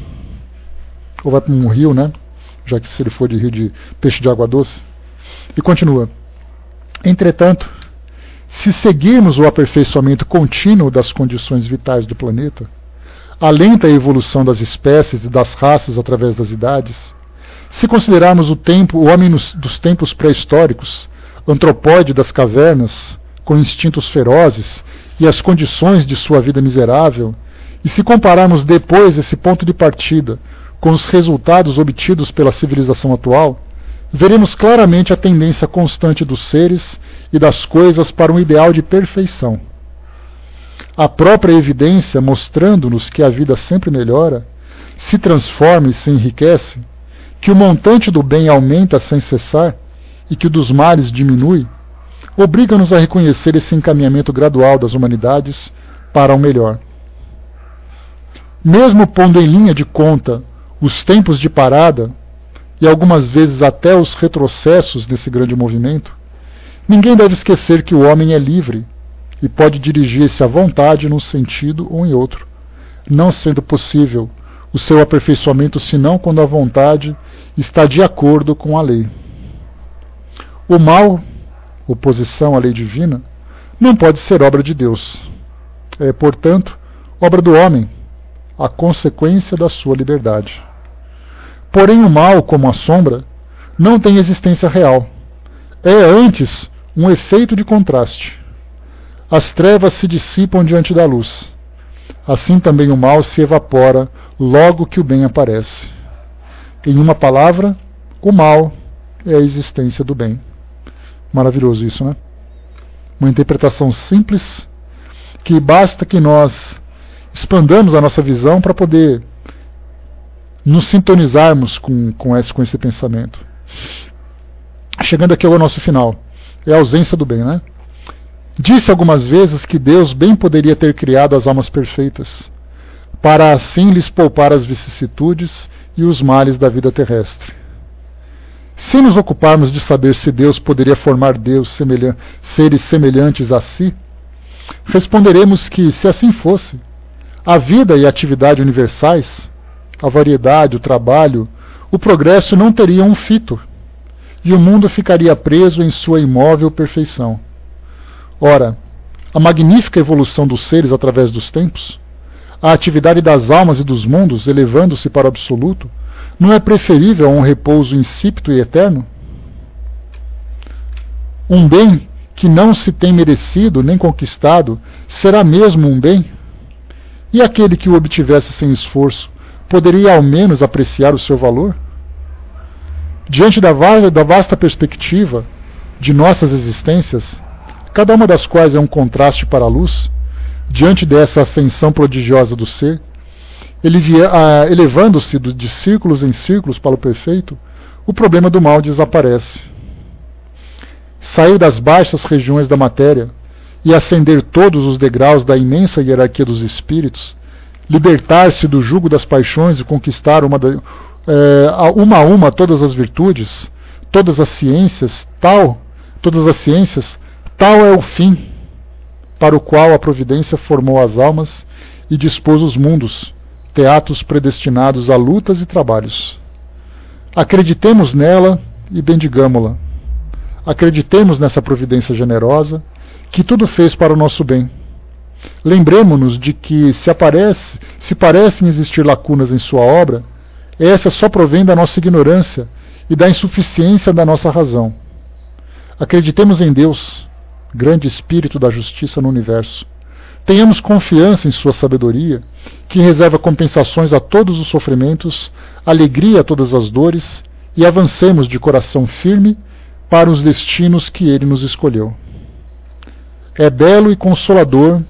Ou vai para um rio, né? Já que se ele for de rio de peixe de água doce. E continua. Entretanto, se seguirmos o aperfeiçoamento contínuo das condições vitais do planeta, alenta a evolução das espécies e das raças através das idades, se considerarmos o homem dos tempos pré-históricos, antropóide das cavernas, com instintos ferozes e as condições de sua vida miserável, e se compararmos depois esse ponto de partida com os resultados obtidos pela civilização atual, veremos claramente a tendência constante dos seres e das coisas para um ideal de perfeição. A própria evidência, mostrando-nos que a vida sempre melhora, se transforma e se enriquece, que o montante do bem aumenta sem cessar e que o dos males diminui, obriga-nos a reconhecer esse encaminhamento gradual das humanidades para o melhor. Mesmo pondo em linha de conta os tempos de parada e algumas vezes até os retrocessos desse grande movimento, ninguém deve esquecer que o homem é livre e pode dirigir-se à vontade num sentido ou em outro, não sendo possível o seu aperfeiçoamento senão quando a vontade está de acordo com a lei. O mal, oposição à lei divina, não pode ser obra de Deus. É, portanto, obra do homem, a consequência da sua liberdade. Porém, o mal, como a sombra, não tem existência real. É antes um efeito de contraste. As trevas se dissipam diante da luz. Assim também o mal se evapora logo que o bem aparece. Em uma palavra, o mal é a existência do bem. Maravilhoso isso, né? Uma interpretação simples, que basta que nós expandamos a nossa visão para poder nos sintonizarmos com esse pensamento. Chegando aqui ao nosso final. É a ausência do bem, né? Disse algumas vezes que Deus bem poderia ter criado as almas perfeitas, para assim lhes poupar as vicissitudes e os males da vida terrestre. Se nos ocuparmos de saber se Deus poderia formar seres semelhantes a si, responderemos que, se assim fosse, a vida e a atividade universais, a variedade, o trabalho, o progresso não teriam um fito, e o mundo ficaria preso em sua imóvel perfeição. Ora, a magnífica evolução dos seres através dos tempos, a atividade das almas e dos mundos elevando-se para o absoluto, não é preferível a um repouso insípido e eterno? Um bem que não se tem merecido nem conquistado será mesmo um bem? E aquele que o obtivesse sem esforço poderia ao menos apreciar o seu valor? Diante da vasta perspectiva de nossas existências, cada uma das quais é um contraste para a luz, diante dessa ascensão prodigiosa do ser, elevando-se de círculos em círculos para o perfeito, o problema do mal desaparece. Saiu das baixas regiões da matéria e ascender todos os degraus da imensa hierarquia dos espíritos, libertar-se do jugo das paixões e conquistar uma a uma todas as virtudes, todas as ciências, tal é o fim para o qual a providência formou as almas e dispôs os mundos, teatros predestinados a lutas e trabalhos. Acreditemos nela e bendigamo-la. Acreditemos nessa providência generosa, que tudo fez para o nosso bem. Lembremo-nos de que, se parecem existir lacunas em sua obra, essa só provém da nossa ignorância e da insuficiência da nossa razão. Acreditemos em Deus, grande Espírito da justiça no universo. Tenhamos confiança em sua sabedoria, que reserva compensações a todos os sofrimentos, alegria a todas as dores, e avancemos de coração firme para os destinos que Ele nos escolheu. É belo e consolador,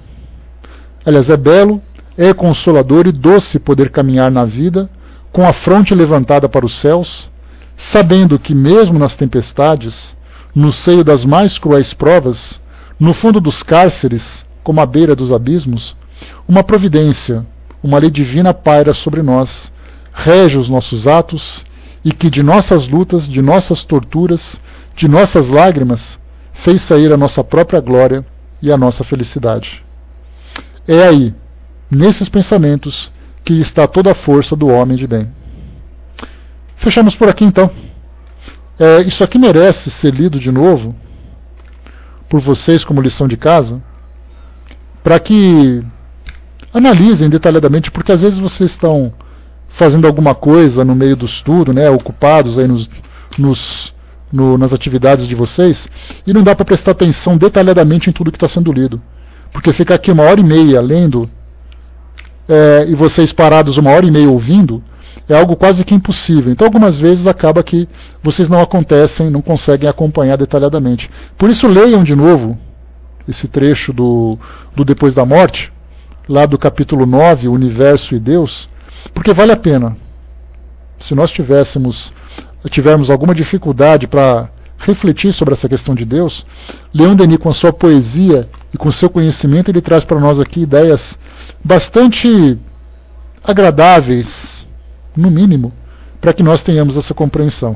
é consolador e doce poder caminhar na vida com a fronte levantada para os céus, sabendo que mesmo nas tempestades, no seio das mais cruéis provas, no fundo dos cárceres, como à beira dos abismos, uma providência, uma lei divina paira sobre nós, rege os nossos atos, e que de nossas lutas, de nossas torturas, de nossas lágrimas, fez sair a nossa própria glória e a nossa felicidade. É aí, nesses pensamentos, que está toda a força do homem de bem. Fechamos por aqui então. Isso aqui merece ser lido de novo por vocês como lição de casa, para que analisem detalhadamente, porque às vezes vocês estão fazendo alguma coisa no meio do estudo, né, ocupados aí nas atividades de vocês, e não dá para prestar atenção detalhadamente em tudo que está sendo lido. Porque ficar aqui 1h30 lendo, e vocês parados 1h30 ouvindo, é algo quase que impossível. Então algumas vezes acaba que vocês não conseguem acompanhar detalhadamente. Por isso leiam de novo esse trecho do Depois da Morte, lá do capítulo 9, o Universo e Deus, porque vale a pena. Se nós tivermos alguma dificuldade para refletir sobre essa questão de Deus, Leon Denis, com a sua poesia e com o seu conhecimento, ele traz para nós aqui ideias bastante agradáveis, no mínimo, para que nós tenhamos essa compreensão.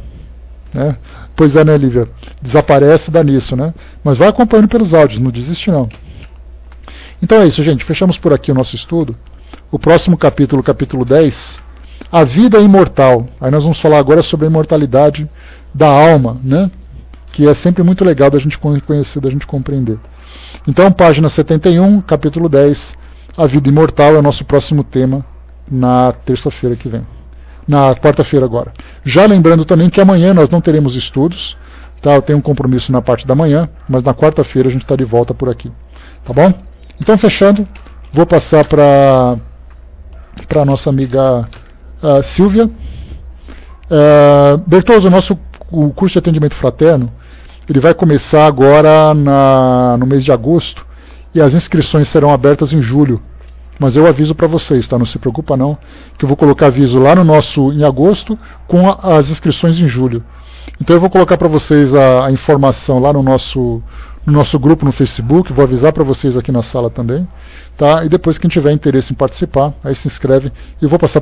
Né? Pois é, né, Lívia? Desaparece, dá nisso, né? Mas vai acompanhando pelos áudios, não desiste não. Então é isso, gente. Fechamos por aqui o nosso estudo. O próximo capítulo, capítulo 10, a vida imortal. Aí nós vamos falar agora sobre a imortalidade da alma, né? Que é sempre muito legal da gente conhecer, da gente compreender. Então, página 71, capítulo 10, a vida imortal é o nosso próximo tema na terça-feira que vem. Na quarta-feira agora. Já lembrando também que amanhã nós não teremos estudos, tá? Eu tenho um compromisso na parte da manhã, mas na quarta-feira a gente está de volta por aqui. Tá bom? Então, fechando, vou passar para a nossa amiga Silvia. Bertozzo, o curso de atendimento fraterno, ele vai começar agora no mês de agosto, e as inscrições serão abertas em julho. Mas eu aviso para vocês, tá? Não se preocupa não, que eu vou colocar aviso lá em agosto, com as inscrições em julho. Então eu vou colocar para vocês a informação lá no nosso grupo no Facebook, vou avisar para vocês aqui na sala também, tá? E depois quem tiver interesse em participar, aí se inscreve, e eu vou passar